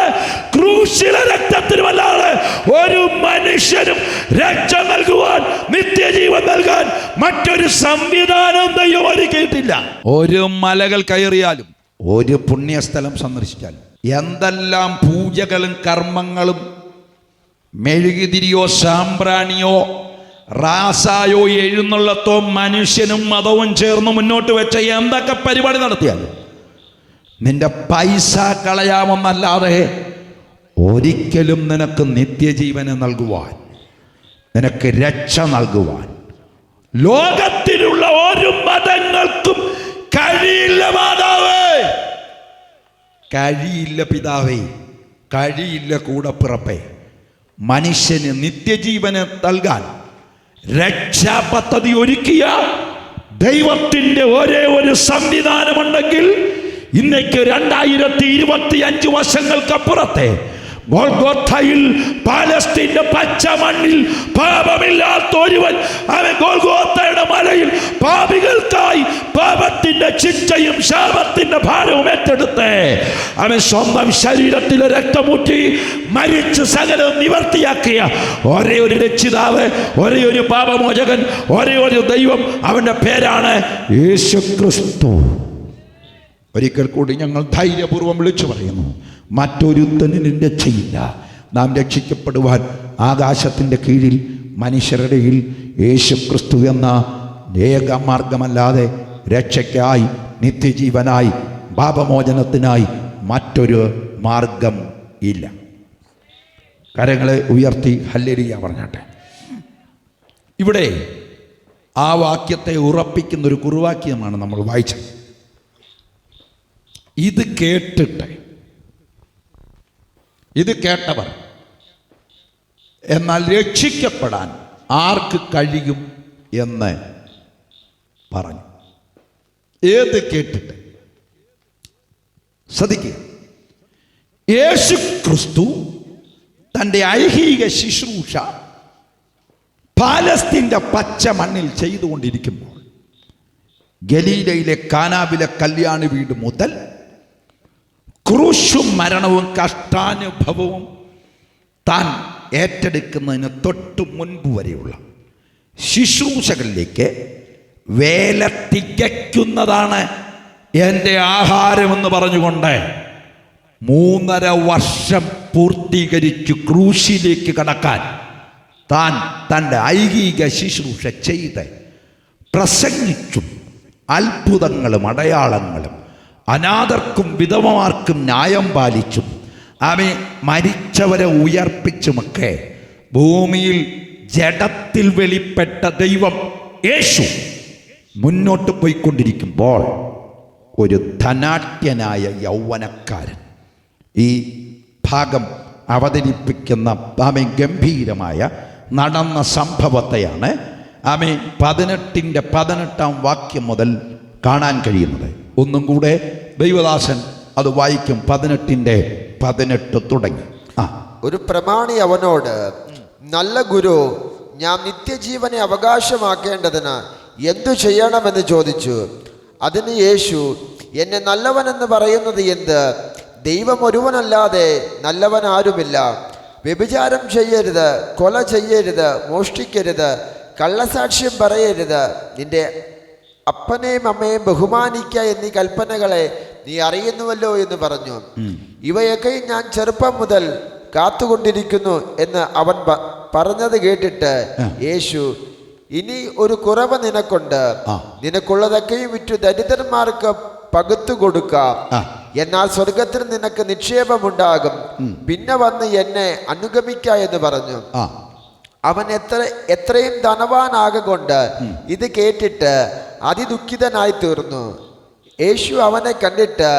ക്രൂശിലെ രക്തത്തിനുമല്ലാതെ ഒരു മനുഷ്യനും രക്ഷ നൽകുവാൻ, നിത്യജീവൻ നൽകാൻ മറ്റൊരു സംവിധാനം ദൈവം ഒരുക്കിയിട്ടില്ല. ഒരു മലകൾ കയറിയാലും, ഒരു പുണ്യസ്ഥലം സന്ദർശിച്ചാലും, എന്തെല്ലാം പൂജകളും കർമ്മങ്ങളും മെഴുകുതിരിയോ സാമ്പ്രാണിയോ റാസായോ എഴുന്നള്ളത്തോ മനുഷ്യനും മതവും ചേർന്ന് മുന്നോട്ട് വെച്ച എന്തൊക്കെ പരിപാടി നടത്തിയാലും നിന്റെ പൈസ കളയാമെന്നല്ലാതെ ഒരിക്കലും നിനക്ക് നിത്യജീവനെ നൽകുവാൻ, നിനക്ക് രക്ഷ നൽകുവാൻ ലോകത്തിലുള്ള ഒരു മതങ്ങൾക്കും കഴിയില്ല. മാതാവേ, കഴിയില്ല. പിതാവേ, കഴിയില്ല. കൂടപ്പിറപ്പേ, മനുഷ്യന് നിത്യജീവനെ നൽകാൻ രക്ഷാപദ്ധതി ഒരുക്കിയ ദൈവത്തിൻ്റെ ഒരേ ഒരു സംവിധാനമുണ്ടെങ്കിൽ ഇന്നേക്ക് 2025 വർഷങ്ങൾക്കപ്പുറത്തെ ഗോൽഗോഥയിൽ പാലസ്തീന്റെ പച്ച മണ്ണിൽ പാപമില്ലാത്ത ഒരുവൻ അവൻ ഗോൽഗോഥയുടെ മലയിൽ പാപികൾക്കായി പാപത്തിന്റെ ശിക്ഷയും ശാപത്തിന്റെ ഭാരവും ഏറ്റെടുത്ത് അവൻ സ്വന്തം ശരീരത്തിലെ രക്തമൂറ്റി മരിച്ച് സകലം നിവർത്തിയാക്കിയ ഒരേ ഒരു രക്ഷിതാവ്, ഒരേ ഒരു പാപമോചകൻ, ഒരേ ഒരു ദൈവം, അവന്റെ പേരാണ് യേശുക്രിസ്തു. ഒരിക്കൽ കൂടി ഞങ്ങൾ ധൈര്യപൂർവ്വം വിളിച്ചു പറയുന്നു, മറ്റൊരുത്തനും രക്ഷയില്ല. നാം രക്ഷിക്കപ്പെടുവാൻ ആകാശത്തിൻ്റെ കീഴിൽ മനുഷ്യരുടെ യേശുക്രിസ്തു എന്ന ഏകമാർഗമല്ലാതെ രക്ഷയ്ക്കായി, നിത്യജീവനായി, പാപമോചനത്തിനായി മറ്റൊരു മാർഗം ഇല്ല. കരങ്ങളെ ഉയർത്തി ഹല്ലേലൂയ പറഞ്ഞാട്ടെ. ഇവിടെ ആ വാക്യത്തെ ഉറപ്പിക്കുന്ന ഒരു കുറുവാക്യമാണ് നമ്മൾ വായിച്ചത്. ഇത് കേട്ടിട്ട്, ഇത് കേട്ടവർ എന്നാൽ രക്ഷിക്കപ്പെടാൻ ആർക്ക് കഴിയും എന്ന് പറഞ്ഞു. ഏത് കേട്ടിട്ട്? ശ്രദ്ധിക്കുക, യേശു ക്രിസ്തു തൻ്റെ ഐഹിക ശുശ്രൂഷ പാലസ്തീൻ്റെ പച്ച മണ്ണിൽ ചെയ്തുകൊണ്ടിരിക്കുമ്പോൾ ഗലീലയിലെ കാനാവിലെ കല്യാണ വീട് മുതൽ ക്രൂശും മരണവും കഷ്ടാനുഭവവും താൻ ഏറ്റെടുക്കുന്നതിന് തൊട്ടു മുൻപ് വരെയുള്ള ശുശ്രൂഷകളിലേക്ക് വേല തികയ്ക്കുന്നതാണ് എൻ്റെ ആഹാരമെന്ന് പറഞ്ഞുകൊണ്ട് 3.5 വർഷം പൂർത്തീകരിച്ചു ക്രൂശിലേക്ക് കടക്കാൻ താൻ തൻ്റെ ഐഹിക ശുശ്രൂഷ ചെയ്ത് പ്രസംഗിച്ചും അത്ഭുതങ്ങളും അടയാളങ്ങളും അനാഥർക്കും വിധവമാർക്കും ന്യായം പാലിച്ചും അവൻ മരിച്ചവരെ ഉയർപ്പിച്ചുമൊക്കെ ഭൂമിയിൽ ജഡത്തിൽ വെളിപ്പെട്ട ദൈവം യേശു മുന്നോട്ട് പോയിക്കൊണ്ടിരിക്കുമ്പോൾ ഒരു ധനാഢ്യനായ യൗവനക്കാരൻ ഈ ഭാഗം അവതരിപ്പിക്കുന്ന ഗംഭീരമായ നടന്ന സംഭവത്തെയാണ് 18 വാക്യം മുതൽ കാണാൻ കഴിയുന്നത്. ഒന്നും കൂടെ ദൈവദാസൻ അത് വായിക്കും. 18 തുടങ്ങി. ഒരു പ്രമാണി അവനോട്, നല്ല ഗുരു, ഞാൻ നിത്യജീവനെ അവകാശമാക്കേണ്ടതിന് എന്തു ചെയ്യണമെന്ന് ചോദിച്ചു. അതിന് യേശു, എന്നെ നല്ലവനെന്ന് പറയുന്നത് എന്ത്? ദൈവം ഒരുവനല്ലാതെ നല്ലവൻ ആരുമില്ല. വ്യഭിചാരം ചെയ്യരുത്, കൊല ചെയ്യരുത്, മോഷ്ടിക്കരുത്, കള്ളസാക്ഷ്യം പറയരുത്, നിന്റെ അപ്പനെയും അമ്മയെയും ബഹുമാനിക്കുക എന്നീ കൽപ്പനകളെ നീ അറിയുന്നുവല്ലോ എന്ന് പറഞ്ഞു. ഇവയൊക്കെ ഞാൻ ചെറുപ്പം മുതൽ കാത്തുകൊണ്ടിരിക്കുന്നു എന്ന് അവൻ പറഞ്ഞത് കേട്ടിട്ട് യേശു, ഇനി ഒരു കുറവ് നിനക്കുണ്ട്. നിനക്കുള്ളതൊക്കെയും വിറ്റു ദരിദ്രന്മാർക്ക് പകുത്തു കൊടുക്കാം, എന്നാൽ സ്വർഗത്തിൽ നിനക്ക് നിക്ഷേപമുണ്ടാകും. പിന്നെ വന്ന് എന്നെ അനുഗമിക്ക എന്ന് പറഞ്ഞു. അവൻ എത്രയും ധനവാനാകൊണ്ട് ഇത് കേട്ടിട്ട് അതിദുഃഖിതനായി തീർന്നു. യേശു അവനെ കണ്ടിട്ട്,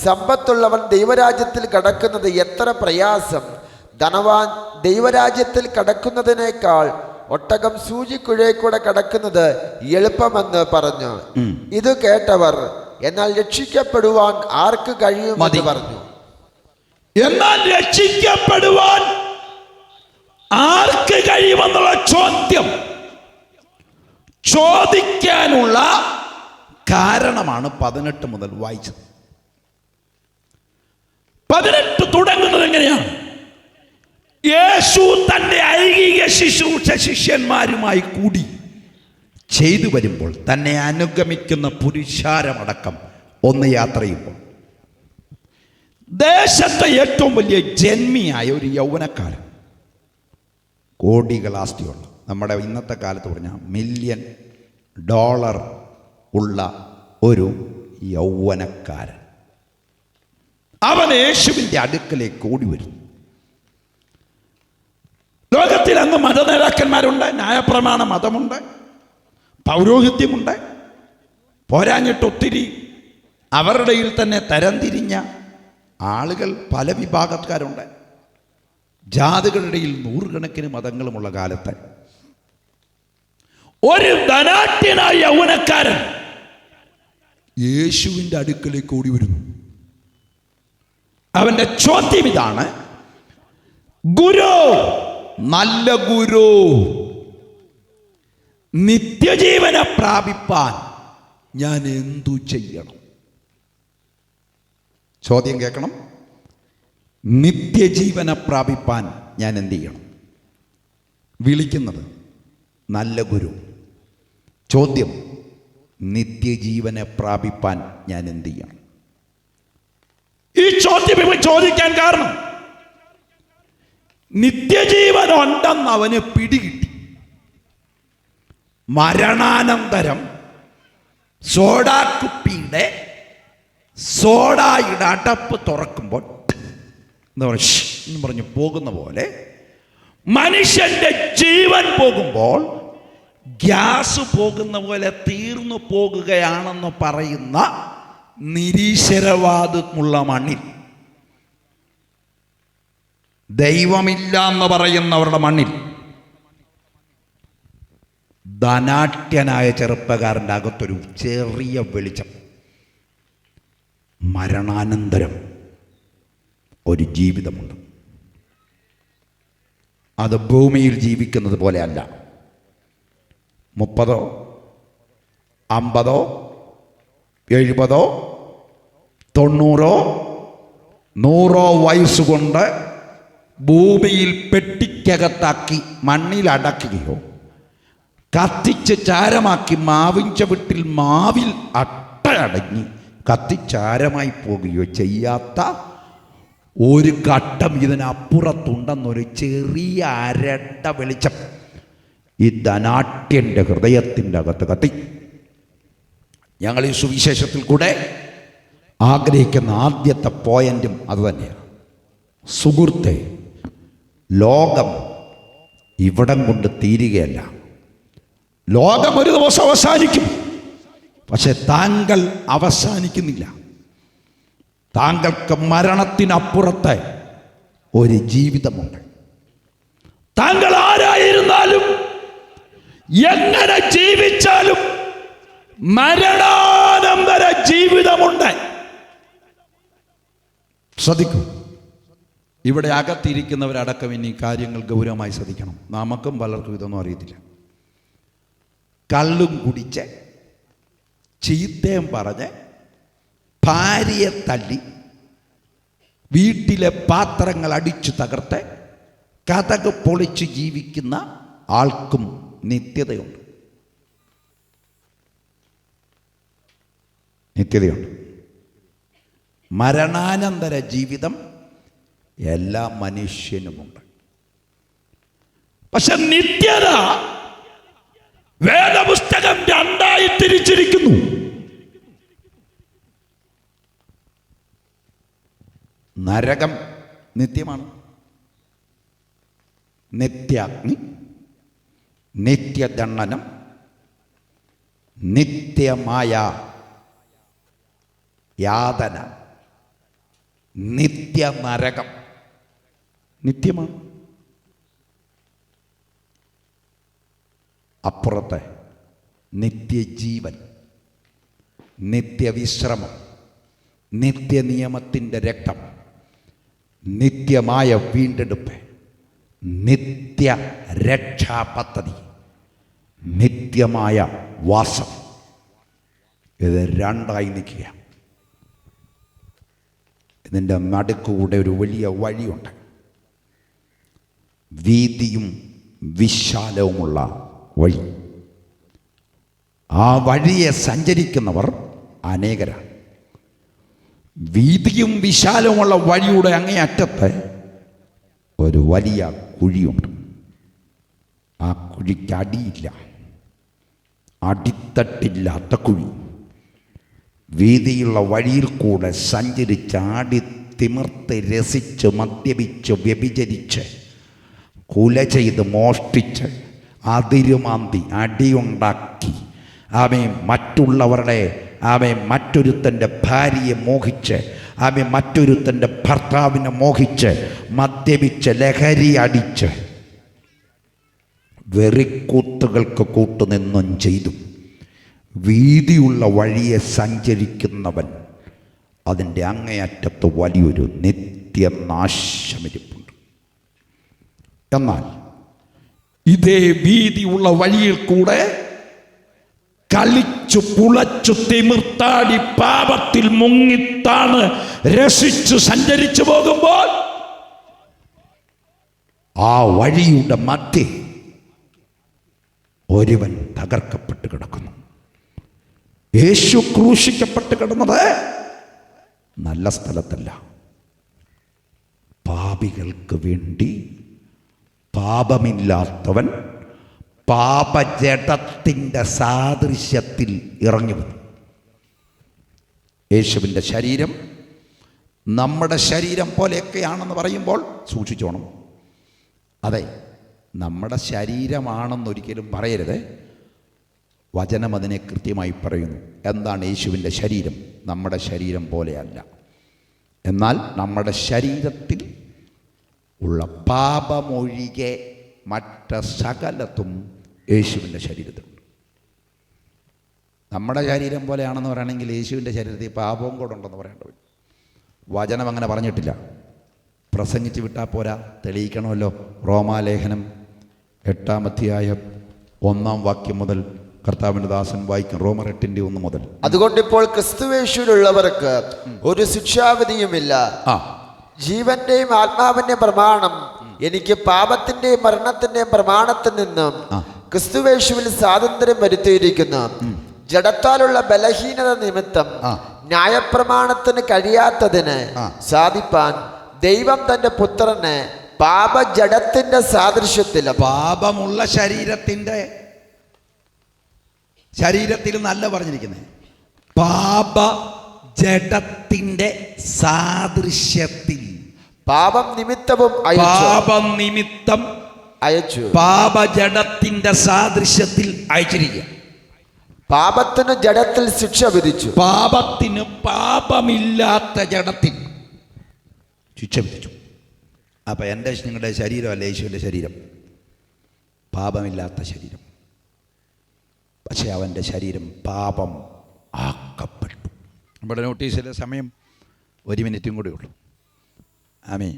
സമ്പത്തുള്ളവൻ ദൈവരാജ്യത്തിൽ കടക്കുന്നത് എത്ര പ്രയാസം! ധനവാൻ ദൈവരാജ്യത്തിൽ കടക്കുന്നതിനേക്കാൾ ഒട്ടകം സൂചിക്കുഴയിൽ കൂടെ കടക്കുന്നത് എളുപ്പമെന്ന് പറഞ്ഞു. ഇത് കേട്ടവർ, എന്നാൽ രക്ഷിക്കപ്പെടുവാൻ ആർക്ക് കഴിയുമെന്ന് പറഞ്ഞു. എന്നാൽ രക്ഷിക്കപ്പെടുവാൻ ആർക്ക് കഴിയുമെന്നുള്ള ചോദ്യം ചോദിക്കാനുള്ള കാരണമാണ് 18 മുതൽ വായിച്ചത്. 18 തുടങ്ങുന്നത് എങ്ങനെയാണ്? യേശു തൻ്റെ ഐഹിക ശുശ്രൂഷ ശിഷ്യന്മാരുമായി കൂടി ചെയ്തു വരുമ്പോൾ തന്നെ അനുഗമിക്കുന്ന പുരുഷാരമടക്കം ഒന്ന് യാത്ര ചെയ്യുമ്പോൾ ദേശത്തെ ഏറ്റവും വലിയ ജന്മിയായ ഒരു യൗവനക്കാരൻ, കോടികൾ ആസ്തിയുള്ള, നമ്മുടെ ഇന്നത്തെ കാലത്ത് പറഞ്ഞാൽ $1 മില്യൺ ഉള്ള ഒരു യൗവനക്കാരൻ, അവൻ യേശുവിൻ്റെ അടുക്കലേക്ക് ഓടി വരുന്നു. ലോകത്തിൽ അന്ന് മതനേതാക്കന്മാരുണ്ട്, ന്യായപ്രമാണ മതമുണ്ട്, പൗരോഹിത്യമുണ്ട്, പോരാഞ്ഞിട്ട് ഒത്തിരി അവരുടെ തന്നെ തരംതിരിഞ്ഞ ആളുകൾ, പല വിഭാഗക്കാരുണ്ട്, ജാതികളുടെ ഇടയിൽ 100 കണക്കിന് മതങ്ങളുമുള്ള കാലത്ത് ഒരു ധനാഢ്യനായ യൗവനക്കാരൻ യേശുവിൻ്റെ അടുക്കലേക്ക് ഓടി വരുന്നു. അവൻ്റെ ചോദ്യം ഇതാണ്, ഗുരു, നല്ല ഗുരു, നിത്യജീവനെ പ്രാപിപ്പാൻ ഞാൻ എന്തു ചെയ്യണം? ചോദ്യം കേൾക്കണം. നിത്യജീവനെ പ്രാപിപ്പാൻ ഞാൻ എന്ത് ചെയ്യണം? വിളിക്കുന്നത് നല്ല ഗുരു. ചോദ്യം, നിത്യജീവനെ പ്രാപിപ്പാൻ ഞാൻ എന്ത് ചെയ്യണം? ഈ ചോദ്യം ഇവ ചോദിക്കാൻ കാരണം നിത്യജീവൻ ഉണ്ടെന്ന് അവന് പിടികിട്ടി. മരണാനന്തരം സോഡാക്കുപ്പിയുടെ സോഡായുടെ അടപ്പ് തുറക്കുമ്പോൾ എന്താ പറയുക എന്ന് പറഞ്ഞ് പോകുന്ന പോലെ മനുഷ്യന്റെ ജീവൻ പോകുമ്പോൾ ഗ്യാസ് പോകുന്ന പോലെ തീർന്നു പോകുകയാണെന്ന് പറയുന്ന നിരീശ്വരവാദമുള്ള മണ്ണിൽ, ദൈവമില്ല എന്ന് പറയുന്നവരുടെ മണ്ണിൽ, ധനാട്യനായ ചെറുപ്പക്കാരൻ്റെ അകത്തൊരു ചെറിയ വെളിച്ചം. മരണാനന്തരം ഒരു ജീവിതമുണ്ട്. അത് ഭൂമിയിൽ ജീവിക്കുന്നത് പോലെയല്ല. 30, 50, 70, 90, 100 വയസ്സുകൊണ്ട് ഭൂമിയിൽ പെട്ടിക്കകത്താക്കി മണ്ണിലടക്കുകയോ കത്തിച്ച് ചാരമാക്കി മാവിഞ്ച വീട്ടിൽ മാവിൽ അട്ടയടങ്ങി കത്തിച്ചാരമായി പോകുകയോ ചെയ്യാത്ത ഒരു ഘട്ടം ഇതിനപ്പുറത്തുണ്ടെന്നൊരു ചെറിയ അരട്ട വെളിച്ചം ഈ ധനാട്യൻ്റെ ഹൃദയത്തിൻ്റെ അകത്ത് കത്തി. ഞങ്ങൾ ഈ സുവിശേഷത്തിൽ കൂടെ ആഗ്രഹിക്കുന്ന ആദ്യത്തെ പോയിന്റും അതുതന്നെയാണ്. സുഹൃത്തെ, ലോകം ഇവിടം കൊണ്ട് തീരുകയല്ല. ലോകം ഒരു ദിവസം അവസാനിക്കും. പക്ഷെ താങ്കൾ അവസാനിക്കുന്നില്ല. താങ്കൾക്ക് മരണത്തിനപ്പുറത്തെ ഒരു ജീവിതമുണ്ട്. താങ്കൾ ആരായിരുന്നാലും എങ്ങനെ ജീവിച്ചാലും മരണാനന്തര ജീവിതമുണ്ട്. ശ്രദ്ധിക്കൂ. ഇവിടെ അകത്തിരിക്കുന്നവരടക്കം ഇനി കാര്യങ്ങൾ ഗൗരവമായി ശ്രദ്ധിക്കണം. നമുക്കും പലർക്കും ഇതൊന്നും അറിയത്തില്ല. കള്ളും കുടിച്ച് ചീത്തയും പറഞ്ഞ് ഭാര്യയെ തല്ലി വീട്ടിലെ പാത്രങ്ങൾ അടിച്ചു തകർത്ത് കതക് പൊളിച്ച് ജീവിക്കുന്ന ആൾക്കും നിത്യതയുണ്ട്. നിത്യതയുണ്ട്. മരണാനന്തര ജീവിതം എല്ലാ മനുഷ്യനുമുണ്ട്. പക്ഷെ നിത്യത വേദപുസ്തകം രണ്ടായി തിരിച്ചിരിക്കുന്നു. നരകം നിത്യമാണ്. നിത്യാഗ്നി, നിത്യദണ്ഡനം, നിത്യമായ യാതന, നിത്യനരകം നിത്യമാണ്. അപ്പുറത്തെ നിത്യജീവൻ, നിത്യവിശ്രമം, നിത്യനിയമത്തിൻ്റെ രക്തം, നിത്യമായ വീണ്ടെടുപ്പ്, നിത്യ രക്ഷാപദ്ധതി, നിത്യമായ വാസം, ഇത് രണ്ടായി നിൽക്കുക. ഇതിൻ്റെ നടുക്കൂടെ ഒരു വലിയ വഴിയുണ്ട്. വീതിയും വിശാലവുമുള്ള വഴി. ആ വഴിയെ സഞ്ചരിക്കുന്നവർ അനേകരാണ്. വീതിയും വിശാലവുമുള്ള വഴിയുടെ അങ്ങേയറ്റത്ത് ഒരു വലിയ കുഴിയുണ്ട്. ആ കുഴിക്ക് അടിയില്ല, അടിത്തട്ടില്ലാത്ത കുഴി. വീതിയുള്ള വഴിയിൽ കൂടെ സഞ്ചരിച്ച് ആടി തിമിർത്ത് രസിച്ച് മദ്യപിച്ച് വ്യഭിചരിച്ച് കുല ചെയ്ത് മോഷ്ടിച്ച് അതിരുമാന്തി അടിയുണ്ടാക്കി മറ്റുള്ളവരുടെ മറ്റൊരുത്തൻ്റെ ഭാര്യയെ മോഹിച്ച് മറ്റൊരുത്തൻ്റെ ഭർത്താവിനെ മോഹിച്ച് മദ്യപിച്ച് ലഹരി അടിച്ച് വെറിക്കൂത്തുകൾക്ക് കൂട്ടുനിന്നും ചെയ്തു വീതിയുള്ള വഴിയെ സഞ്ചരിക്കുന്നവൻ അതിൻ്റെ അങ്ങേയറ്റത്ത് വലിയൊരു നിത്യനാശമിരിപ്പുണ്ട്. എന്നാൽ ഇതേ വീതിയുള്ള വഴിയിൽ കൂടെ കളിച്ചു പുളച്ചു തിമിർത്താടി പാപത്തിൽ മുങ്ങിത്താണ് രസിച്ചു സഞ്ചരിച്ചു പോകുമ്പോൾ ആ വഴിയുടെ മധ്യേ ഒരുവൻ തകർക്കപ്പെട്ട് കിടക്കുന്നു. യേശു ക്രൂശിക്കപ്പെട്ട് കിടന്നത് നല്ല സ്ഥലത്തല്ല, പാപികൾക്ക് വേണ്ടി പാപമില്ലാത്തവൻ പാപജഡത്തിൻ്റെ സാദൃശ്യത്തിൽ ഇറങ്ങി വന്നു. യേശുവിൻ്റെ ശരീരം നമ്മുടെ ശരീരം പോലെയൊക്കെയാണെന്ന് പറയുമ്പോൾ സൂക്ഷിച്ചോണം. അതെ, നമ്മുടെ ശരീരമാണെന്നൊരിക്കലും പറയരുത്. വചനം അതിനെ കൃത്യമായി പറയുന്നു. എന്താണ് യേശുവിൻ്റെ ശരീരം? നമ്മുടെ ശരീരം പോലെയല്ല. എന്നാൽ നമ്മുടെ ശരീരത്തിൽ ഉള്ള പാപമൊഴികെ മറ്റ സകലത്തും യേശുവിൻ്റെ ശരീരത്തിലുണ്ട്. നമ്മുടെ ശരീരം പോലെയാണെന്ന് പറയുകയാണെങ്കിൽ യേശുവിൻ്റെ ശരീരത്തിൽ പാപവും കൂടെ ഉണ്ടെന്ന് പറയേണ്ടത്. വചനം അങ്ങനെ പറഞ്ഞിട്ടില്ല. പ്രസംഗിച്ച് വിട്ടാൽ പോരാ, തെളിയിക്കണമല്ലോ. റോമാലേഖനം 8-ാം അധ്യായം 1-ാം വാക്യം മുതൽ കർത്താവിൻ്റെ ദാസൻ വായിക്കും. റോമർ 8:1 മുതൽ. അതുകൊണ്ട് ഇപ്പോൾ ക്രിസ്തുവേശുവിലുള്ളവർക്ക് ഒരു ശിക്ഷാവിധിയുമില്ല. ജീവന്റെയും ആത്മാവിന്റെയും പ്രമാണം എനിക്ക് പാപത്തിന്റെയും മരണത്തിന്റെയും പ്രമാണത്തിൽ നിന്നും ക്രിസ്തുവേശുവിൽ സ്വാതന്ത്ര്യം വരുത്തിയിരിക്കുന്നു. ജഡത്താലുള്ള ബലഹീനത നിമിത്തം ന്യായപ്രമാണത്തിന് കഴിയാത്തതിന് സാധിപ്പാൻ ദൈവം തന്റെ പുത്രനെ പാപജഡത്തിന്റെ സാദൃശ്യത്തിലും, പാപമുള്ള ശരീരത്തിൽ നല്ല പറഞ്ഞിരിക്കുന്നത്, പാപജഡത്തിന്റെ സാദൃശ്യത്തിൽ, പാപം നിമിത്തം അയച്ചു, പാപജഡത്തിന്റെ സാദൃശ്യത്തിൽ അയച്ചിരിക്കുക. പാപത്തിന് ജഡത്തിൽ ശിക്ഷ വിധിച്ചു. പാപത്തിന് പാപമില്ലാത്ത ജഡത്തിൽ ശിക്ഷ വിധിച്ചു. അപ്പം എൻ്റെ നിങ്ങളുടെ ശരീരമല്ല യേശുവിൻ്റെ ശരീരം, പാപമില്ലാത്ത ശരീരം. പക്ഷേ അവൻ്റെ ശരീരം പാപം ആക്കപ്പെട്ടു. നമ്മുടെ നോട്ടീസിലെ സമയം 1 മിനിറ്റും കൂടെ ഉള്ളൂ. ആമേ,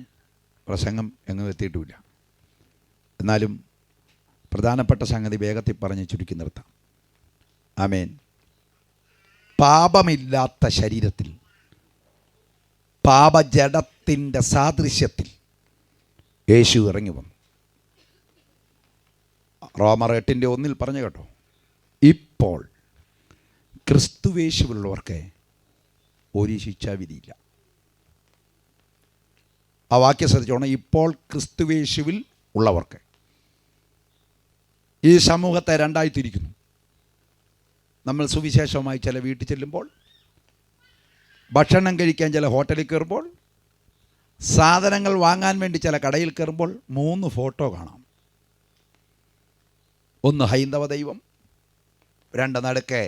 പ്രസംഗം എങ്ങും എത്തിയിട്ടുമില്ല. എന്നാലും പ്രധാനപ്പെട്ട സംഗതി വേഗത്തിൽ പറഞ്ഞ് ചുരുക്കി നിർത്താം. ആമേൻ. പാപമില്ലാത്ത ശരീരത്തിൽ, പാപജഡത്തിൻ്റെ സാദൃശ്യത്തിൽ യേശു ഇറങ്ങി വന്നു. റോമർ 8:1 പറഞ്ഞു കേട്ടോ. ഇപ്പോൾ ക്രിസ്തുവേശുവിലുള്ളവർക്ക് ഒരു ശിക്ഷാവിധിയില്ല. ആ വാക്യം ശ്രദ്ധിച്ചോണം. ഇപ്പോൾ ക്രിസ്തുവേശുവിൽ ഉള്ളവർക്ക്. ഈ സമൂഹത്തെ രണ്ടായി തിരിക്കുന്നു. നമ്മൾ സുവിശേഷമായി ചില വീട്ടിൽ ചെല്ലുമ്പോൾ, ഭക്ഷണം കഴിക്കാൻ ചില ഹോട്ടലിൽ കയറുമ്പോൾ, സാധനങ്ങൾ വാങ്ങാൻ വേണ്ടി ചില കടയിൽ കയറുമ്പോൾ 3 ഫോട്ടോ കാണാം. ഒന്ന് ഹൈന്ദവ ദൈവം, 2 നടുക്കെ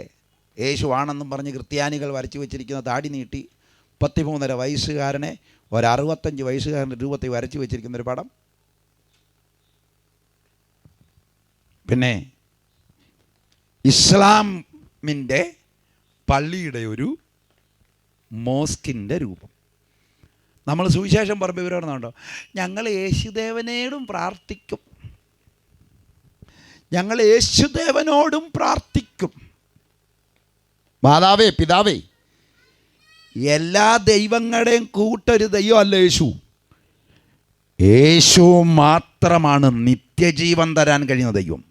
യേശു ആണെന്നും പറഞ്ഞ് ക്രിസ്ത്യാനികൾ വരച്ചു വെച്ചിരിക്കുന്ന താടി നീട്ടി 13.5 വയസ്സുകാരനെ ഒരു 65 വയസ്സുകാരൻ്റെ രൂപത്തിൽ വരച്ചു വെച്ചിരിക്കുന്നൊരു പടം. പിന്നെ ഇസ്ലാമിൻ്റെ പള്ളിയുടെ ഒരു മോസ്കിൻ്റെ രൂപം. നമ്മൾ സുവിശേഷം പറയുമ്പോൾ ഇവർ പറഞ്ഞുണ്ടോ, ഞങ്ങൾ യേശുദേവനോടും പ്രാർത്ഥിക്കും, ഞങ്ങൾ യേശുദേവനോടും പ്രാർത്ഥിക്കും. മാതാവേ, പിതാവേ, എല്ലാ ദൈവങ്ങളുടെയും കൂട്ടൊരു ദൈവമല്ല യേശു. യേശു മാത്രമാണ് നിത്യജീവൻ തരാൻ കഴിയുന്ന ദൈവം.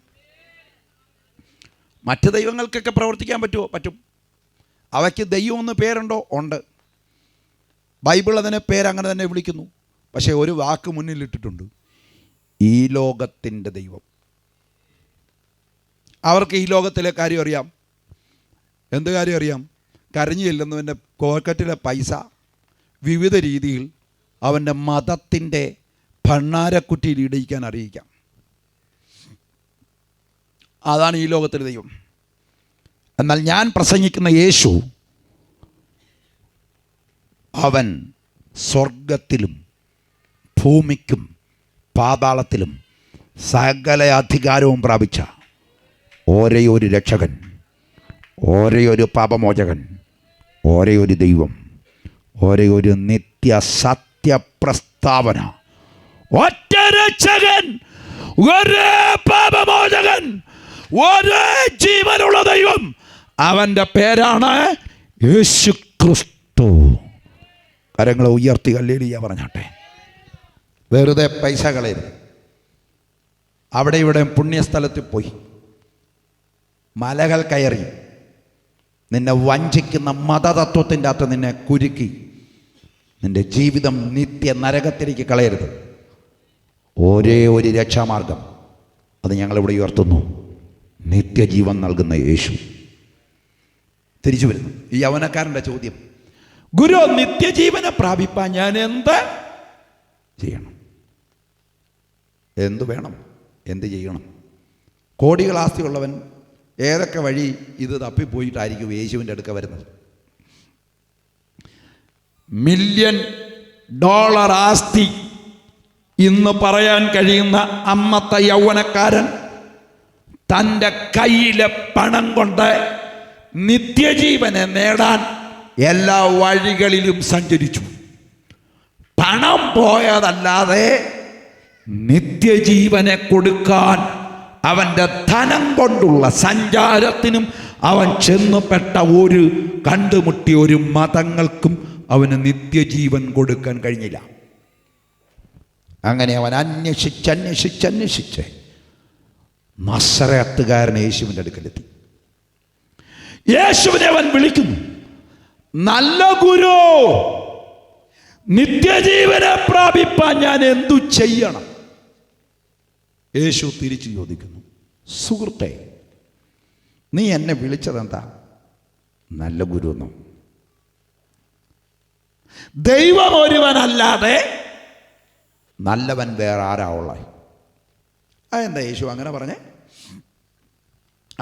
മറ്റ് ദൈവങ്ങൾക്കൊക്കെ പ്രവർത്തിക്കാൻ പറ്റുമോ? പറ്റും. അവയ്ക്ക് ദൈവം എന്ന് പേരുണ്ടോ? ഉണ്ട്. ബൈബിൾ അതിനെ പേരങ്ങനെ തന്നെ വിളിക്കുന്നു. പക്ഷേ ഒരു വാക്ക് മുന്നിലിട്ടിട്ടുണ്ട്, ഈ ലോകത്തിൻ്റെ ദൈവം. അവർക്ക് ഈ ലോകത്തിലെ കാര്യം അറിയാം. എന്ത് കാര്യം അറിയാം? കരഞ്ഞു ചെല്ലുന്നവൻ്റെ പോക്കറ്റിലെ പൈസ വിവിധ രീതിയിൽ അവൻ്റെ മതത്തിൻ്റെ ഭണ്ണാരക്കുറ്റിയിൽ ഇടിയിക്കാൻ അറിയിക്കാം. അതാണ് ഈ ലോകത്തിലെ ദൈവം. എന്നാൽ ഞാൻ പ്രസംഗിക്കുന്ന യേശു, അവൻ സ്വർഗത്തിലും ഭൂമിക്കും പാതാളത്തിലും സകല അധികാരവും പ്രാപിച്ച ഒരേ ഒരു രക്ഷകൻ, ഒരേ ഒരു പാപമോചകൻ, ഒരേ ഒരു ദൈവം, ഒരേ ഒരു നിത്യ സത്യപ്രസ്താവന, ഒറ്റ രക്ഷകൻ, ഒരേ പാപമോചകൻ, ഒരേ ജീവനുള്ള ദൈവം. അവൻ്റെ പേരാണ് യേശു ക്രിസ്തു. കരങ്ങളെ ഉയർത്തി ഹല്ലേലൂയ പറഞ്ഞാട്ടെ. വെറുതെ പൈസ കളയരുത്. അവിടെ ഇവിടെ പുണ്യസ്ഥലത്തിൽ പോയി മലകൾ കയറി നിന്നെ വഞ്ചിക്കുന്ന മതതത്വത്തിൻ്റെ അകത്ത് നിന്നെ കുരുക്കി നിന്റെ ജീവിതം നിത്യ നരകത്തിലേക്ക് കളയരുത്. ഒരേ ഒരു രക്ഷാമാർഗം, അത് ഞങ്ങളിവിടെ ഉയർത്തുന്നു. നിത്യജീവൻ നൽകുന്ന യേശു തിരിച്ചു വരുന്നു. ഈ യൗവനക്കാരൻ്റെ ചോദ്യം, ഗുരു, നിത്യജീവനെ പ്രാപിപ്പാൻ ഞാൻ എന്ത് ചെയ്യണം? എന്തു വേണം? എന്ത് ചെയ്യണം? കോടികൾ ആസ്തിയുള്ളവൻ ഏതൊക്കെ വഴി ഇത് തപ്പിപ്പോയിട്ടായിരിക്കും യേശുവിൻ്റെ അടുക്ക വരുന്നത്? $1 മില്യൺ ആസ്തി ഇന്ന് പറയാൻ കഴിയുന്ന അന്നത്തെ യൗവനക്കാരൻ തൻ്റെ കയ്യിലെ പണം കൊണ്ട് നിത്യജീവനെ നേടാൻ എല്ലാ വഴികളിലും സഞ്ചരിച്ചു. പണം പോയതല്ലാതെ നിത്യജീവനെ കൊടുക്കാൻ അവൻ്റെ ധനം കൊണ്ടുള്ള സഞ്ചാരത്തിനും അവൻ ചെന്നുപെട്ട ഒരു കണ്ടുമുട്ടിയ ഒരു മതങ്ങൾക്കും അവന് നിത്യജീവൻ കൊടുക്കാൻ കഴിഞ്ഞില്ല. അങ്ങനെ അവൻ അന്വേഷിച്ച് നസറേത്തുകാരൻ യേശുവിൻ്റെ അടുക്കലെത്തി. യേശുവിനെ അവൻ വിളിക്കുന്നു, നല്ല ഗുരു, നിത്യജീവനെ പ്രാപിപ്പാൻ ഞാൻ എന്തു ചെയ്യണം? യേശു തിരിച്ചു ചോദിക്കുന്നു, സുഹൃത്തെ, നീ എന്നെ വിളിച്ചതെന്താ? നല്ല ഗുരു എന്നോ? ദൈവം ഒരുവനല്ലാതെ നല്ലവൻ വേറെ ആരാ ഉള്ളത്? അതെന്താ യേശു അങ്ങനെ പറഞ്ഞേ?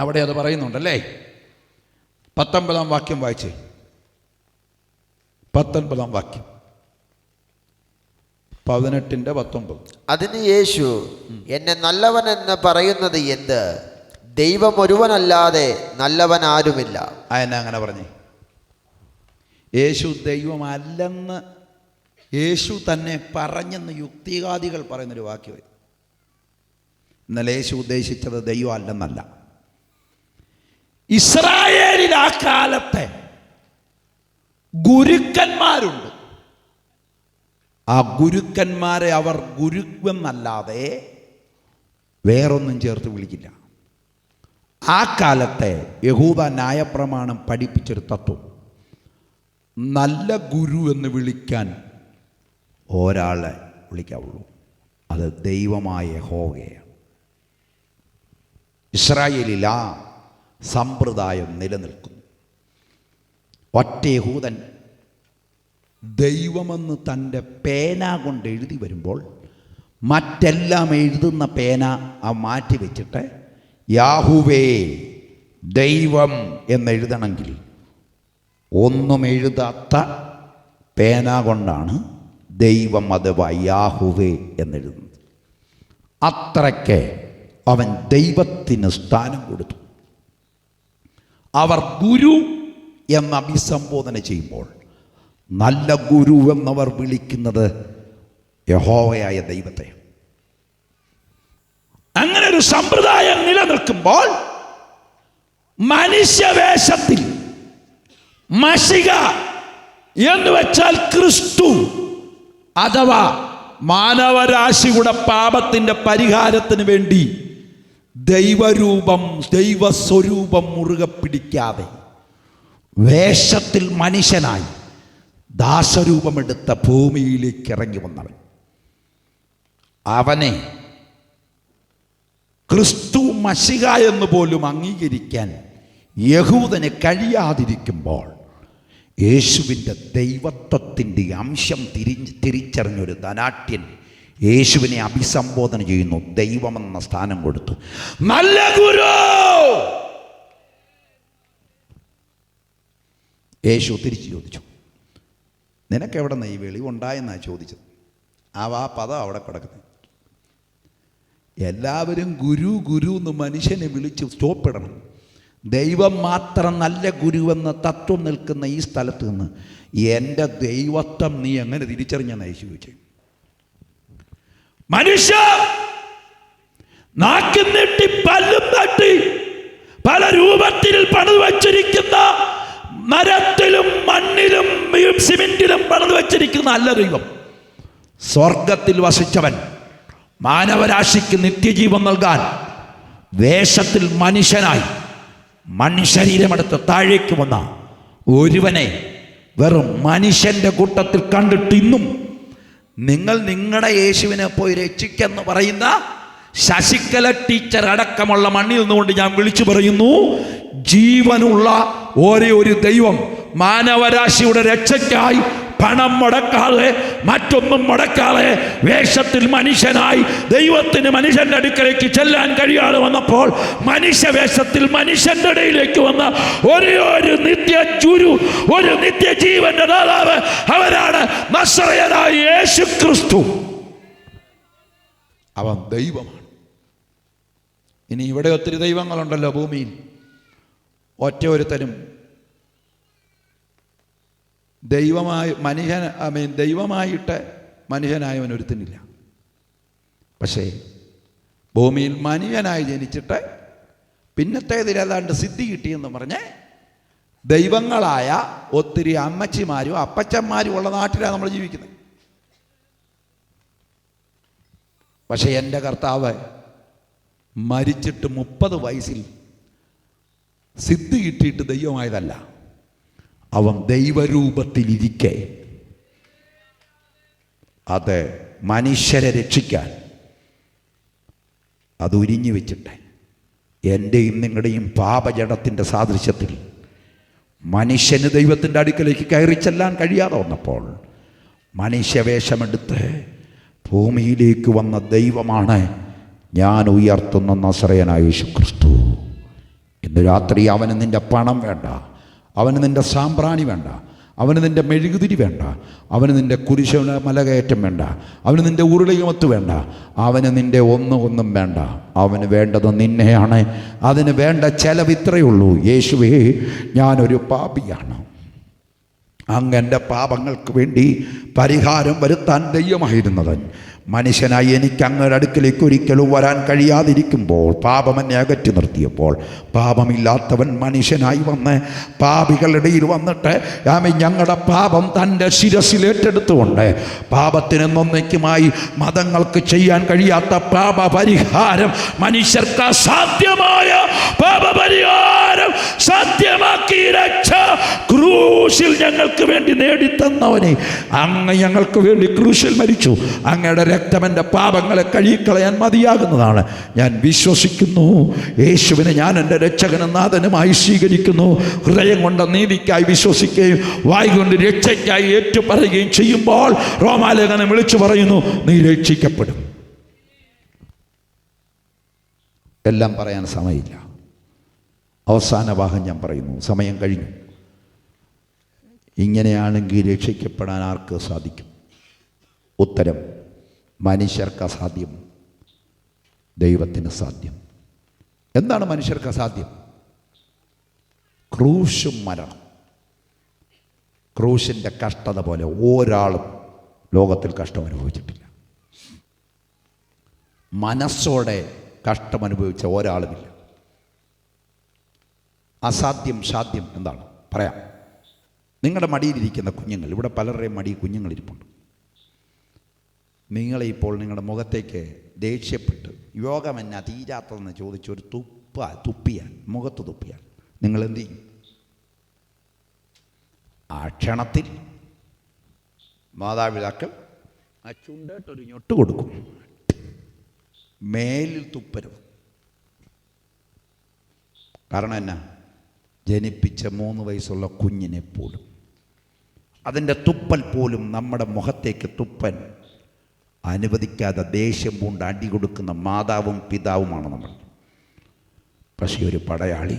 അവിടെ അത് പറയുന്നുണ്ടല്ലേ. 19 വാക്യം വായിച്ചേ. 19 വാക്യം, 18:19. അതിന് യേശു, എന്നെ നല്ലവനെന്ന് പറയുന്നത് എന്ത്? ദൈവം ഒരുവനല്ലാതെ നല്ലവൻ ആരുമില്ല. അതെന്നാ അങ്ങനെ പറഞ്ഞേ? യേശു ദൈവമല്ലെന്ന് യേശു തന്നെ പറഞ്ഞെന്ന് യുക്തിവാദികൾ പറയുന്നൊരു വാക്യം. ഇന്നലെ യേശു ഉദ്ദേശിച്ചത് ദൈവം അല്ലെന്നല്ല. ഇസ്രായേലിൽ ആ കാലത്തെ ഗുരുക്കന്മാരുണ്ട്. ആ ഗുരുക്കന്മാരെ അവർ ഗുരുവെന്നല്ലാതെ വേറൊന്നും ചേർത്ത് വിളിക്കില്ല. ആ കാലത്തെ യഹൂദ ന്യായപ്രമാണം പഠിപ്പിച്ചൊരു തത്വം, നല്ല ഗുരു എന്ന് വിളിക്കാൻ ഒരാളെ വിളിക്കാവുള്ളൂ, അത് ദൈവമായ യഹോവയാണ്. ഇസ്രായേലിൽ ആ സമ്പ്രദായം നിലനിൽക്കുന്നു. ഒറ്റ യഹൂദൻ ദൈവമെന്ന് തൻ്റെ പേന കൊണ്ട് എഴുതി വരുമ്പോൾ മറ്റെല്ലാം എഴുതുന്ന പേന മാറ്റി വെച്ചിട്ട് യാഹുവേ ദൈവം എന്നെഴുതണമെങ്കിൽ ഒന്നും എഴുതാത്ത പേന കൊണ്ടാണ് ദൈവം അഥവാ യാഹുവേ എന്നെഴുതുന്നത്. അത്രയ്ക്ക് അവൻ ദൈവത്തിന് സ്ഥാനം കൊടുത്തു. അവർ ഗുരു എന്ന് അഭിസംബോധന ചെയ്യുമ്പോൾ നല്ല ഗുരു എന്നവർ വിളിക്കുന്നത് യഹോവയായ ദൈവത്തെ. അങ്ങനെ ഒരു സമ്പ്രദായം നിലനിൽക്കുമ്പോൾ മനുഷ്യവേഷത്തിൽ മശിക എന്ന് വെച്ചാൽ ക്രിസ്തു അഥവാ മാനവരാശിയുടെ പാപത്തിൻ്റെ പരിഹാരത്തിന് വേണ്ടി ദൈവസ്വരൂപം മുറുകെ പിടിക്കാതെ വേഷത്തിൽ മനുഷ്യനായി ദാസരൂപമെടുത്ത ഭൂമിയിലേക്ക് ഇറങ്ങി വന്നവൻ, അവനെ ക്രിസ്തു മശിക എന്ന് പോലും അംഗീകരിക്കാൻ യഹൂദന് കഴിയാതിരിക്കുമ്പോൾ യേശുവിൻ്റെ ദൈവത്വത്തിൻ്റെ അംശം തിരിച്ചറിഞ്ഞൊരു ധനാട്യൻ യേശുവിനെ അഭിസംബോധന ചെയ്യുന്നു, ദൈവമെന്ന സ്ഥാനം കൊടുത്തു. നല്ല ഗുരു. യേശു തിരിച്ചു ചോദിച്ചു, നിനക്കെവിടെ നിന്ന് ഈ വെളിവുണ്ടായെന്നാണ് ചോദിച്ചത്. ആ പദം അവിടെ കിടക്കുന്നത്. എല്ലാവരും ഗുരു ഗുരു എന്ന് മനുഷ്യനെ വിളിച്ച് സ്റ്റോപ്പിടണം. ദൈവം മാത്രം നല്ല ഗുരുവെന്ന തത്വം നിൽക്കുന്ന ഈ സ്ഥലത്ത് നിന്ന് എൻ്റെ ദൈവത്വം നീ എങ്ങനെ തിരിച്ചറിഞ്ഞെന്ന് യേശു ചോദിച്ചു. മനുഷ്യ, നാക്കും നീട്ടി പല്ലും തട്ടി പല രൂപത്തിൽ പണിത് വച്ചിരിക്കുന്ന, മരത്തിലും മണ്ണിലും സിമെന്റിലും പണിത് വച്ചിരിക്കുന്ന അല്ല ദൈവം. സ്വർഗത്തിൽ വസിച്ചവൻ മാനവരാശിക്ക് നിത്യജീവൻ നൽകാൻ വേഷത്തിൽ മനുഷ്യനായി മനുഷ്യശരീരമെടുത്ത് താഴേക്ക് വന്ന ഒരുവനെ വെറും മനുഷ്യന്റെ കൂട്ടത്തിൽ കണ്ടിട്ട് ഇന്നും നിങ്ങൾ നിങ്ങളുടെ യേശുവിനെ പോയി രക്ഷിക്കെന്ന് പറയുന്ന ശശികല ടീച്ചർ അടക്കമുള്ള മണ്ണിൽ നിന്നുകൊണ്ട് ഞാൻ വിളിച്ചു പറയുന്നു, ജീവനുള്ള ഒരേ ഒരു ദൈവം മാനവരാശിയുടെ രക്ഷയ്ക്കായി പണം മുടക്കാതെ മറ്റൊന്നും മുടക്കാതെ വേഷത്തിൽ മനുഷ്യനായി ദൈവത്തിന് മനുഷ്യന്റെ അടുക്കലേക്ക് ചെല്ലാൻ കഴിയാതെ വന്നപ്പോൾ മനുഷ്യവേഷത്തിൽ മനുഷ്യന്റെ ഇടയിലേക്ക് വന്ന ഒരേ ഒരു നിത്യജുരു, ഒരു നിത്യജീവന്റെ ദാതാവ്, അവരാണ് നസറയനായ യേശു ക്രിസ്തു. അവൻ ദൈവമാണ്. ഇനി ഇവിടെ ഒത്തിരി ദൈവങ്ങളുണ്ടല്ലോ ഭൂമിയിൽ. ഒറ്റ ഒരുത്തനും ദൈവമായിട്ട് മനുഷ്യനായവൻ ഒരുത്തനില്ല. പക്ഷേ ഭൂമിയിൽ മനുഷ്യനായി ജനിച്ചിട്ട് പിന്നത്തേതിലേതാണ്ട് സിദ്ധി കിട്ടിയെന്ന് പറഞ്ഞ് ദൈവങ്ങളായ ഒത്തിരി അമ്മച്ചിമാരും അപ്പച്ചന്മാരും ഉള്ള നാട്ടിലാണ് നമ്മൾ ജീവിക്കുന്നത്. പക്ഷേ എൻ്റെ കർത്താവ് മരിച്ചിട്ട് 30 വയസ്സിൽ സിദ്ധി കിട്ടിയിട്ട് ദൈവമായതല്ല. അവൻ ദൈവരൂപത്തിലിരിക്കെ അത് മനുഷ്യരെ രക്ഷിക്കാൻ അത് ഉരിഞ്ഞു വെച്ചിട്ട് എൻ്റെയും നിങ്ങളുടെയും പാപജടത്തിൻ്റെ സാദൃശ്യത്തിൽ മനുഷ്യന് ദൈവത്തിൻ്റെ അടുക്കലേക്ക് കയറി ചെല്ലാൻ കഴിയാതെ വന്നപ്പോൾ മനുഷ്യവേഷമെടുത്ത് ഭൂമിയിലേക്ക് വന്ന ദൈവമാണ് ഞാൻ ഉയർത്തുന്ന നസറയനായ യേശു ക്രിസ്തു. ഇന്ന് രാത്രി അവന് നിൻ്റെ പണം വേണ്ട, അവന് നിൻ്റെ സാമ്പ്രാണി വേണ്ട, അവന് നിൻ്റെ മെഴുകുതിരി വേണ്ട, അവന് നിൻ്റെ കുരിശ മലകയറ്റം വേണ്ട, അവന് നിൻ്റെ ഉരുളിയുമത്ത് വേണ്ട, അവന് നിൻ്റെ ഒന്നും വേണ്ട. അവന് വേണ്ടത് നിന്നെയാണ്. അതിന് വേണ്ട ചെലവ് ഇത്രയേ ഉള്ളൂ. യേശുവേ, ഞാനൊരു പാപിയാണ്, അങ്ങ് എൻ്റെ പാപങ്ങൾക്ക് വേണ്ടി പരിഹാരം വരുത്താൻ ദൈവമായിരുന്നത് മനുഷ്യനായി എനിക്ക് അങ്ങയുടെ അടുക്കിലേക്ക് ഒരിക്കലും വരാൻ കഴിയാതിരിക്കുമ്പോൾ, പാപം എന്നെ അകറ്റി നിർത്തിയപ്പോൾ, പാപമില്ലാത്തവൻ മനുഷ്യനായി വന്ന് പാപികളുടെ ഇടയിൽ വന്നിട്ട് ഞങ്ങളുടെ പാപം തൻ്റെ ശിരസിൽ ഏറ്റെടുത്തുകൊണ്ട് പാപത്തിന് എന്നേക്കുമായി മതങ്ങൾക്ക് ചെയ്യാൻ കഴിയാത്ത പാപപരിഹാരം, മനുഷ്യർക്ക് അസാധ്യമായ പാപപരിഹാരം സാധ്യമാക്കി രക്ഷ ക്രൂശിൽ ഞങ്ങൾക്ക് വേണ്ടി നേടിത്തന്നവനെ, അങ്ങ് ഞങ്ങൾക്ക് വേണ്ടി ക്രൂശിൽ മരിച്ചു. അങ്ങയുടെ രക്തം എൻ്റെ പാപങ്ങളെ കഴുകിക്കളയാൻ മതിയാകുന്നതാണ്. ഞാൻ വിശ്വസിക്കുന്നു. യേശുവിനെ ഞാൻ എൻ്റെ രക്ഷകനും നാഥനുമായി സ്വീകരിക്കുന്നു. ഹൃദയം കൊണ്ട് നീതിക്കായി വിശ്വസിക്കുകയും വായ് കൊണ്ട് രക്ഷയ്ക്കായി ഏറ്റുപറയുകയും ചെയ്യുമ്പോൾ റോമാലേഖനം വിളിച്ചു പറയുന്നു, നീ രക്ഷിക്കപ്പെടും. എല്ലാം പറയാൻ സമയമില്ല. അവസാന ഭാഗം ഞാൻ പറയുന്നു, സമയം കഴിഞ്ഞു. ഇങ്ങനെയാണെങ്കിൽ രക്ഷിക്കപ്പെടാൻ ആർക്ക് സാധിക്കും? ഉത്തരം, മനുഷ്യർക്ക് അസാധ്യം, ദൈവത്തിന് സാധ്യം. എന്താണ് മനുഷ്യർക്ക് അസാധ്യം? ക്രൂശും മരണം. ക്രൂശിൻ്റെ കഷ്ടത പോലെ ഒരാളും ലോകത്തിൽ കഷ്ടം അനുഭവിച്ചിട്ടില്ല. മനസ്സോടെ കഷ്ടം അനുഭവിച്ച ഒരാളുമില്ല. അസാധ്യം സാധ്യം എന്താണ് പറയാം. നിങ്ങളുടെ മടിയിലിരിക്കുന്ന കുഞ്ഞുങ്ങൾ, ഇവിടെ പലരുടെയും മടി കുഞ്ഞുങ്ങളിരിപ്പുണ്ട്. നിങ്ങളെ ഇപ്പോൾ നിങ്ങളുടെ മുഖത്തേക്ക് ദേഷ്യപ്പെട്ട് യോഗം എന്നാ തീരാത്തതെന്ന് ചോദിച്ചൊരു തുപ്പിയാൽ, മുഖത്ത് തുപ്പിയാൽ നിങ്ങൾ എന്ത് ചെയ്യും? ആ ക്ഷണത്തിൽ മാതാപിതാക്കൾ ആ ചുണ്ടേട്ടൊരു ഞൊട്ട് കൊടുക്കും. മേലിൽ തുപ്പരുത്. കാരണം എന്നാ? ജനിപ്പിച്ച 3 വയസ്സുള്ള കുഞ്ഞിനെ പോലും അതിൻ്റെ തുപ്പൽ പോലും നമ്മുടെ മുഖത്തേക്ക് തുപ്പൻ അനുവദിക്കാതെ ദേഷ്യം പൂണ്ട് അടി കൊടുക്കുന്ന മാതാവും പിതാവുമാണ് നമ്മൾ. പക്ഷേ ഒരു പടയാളി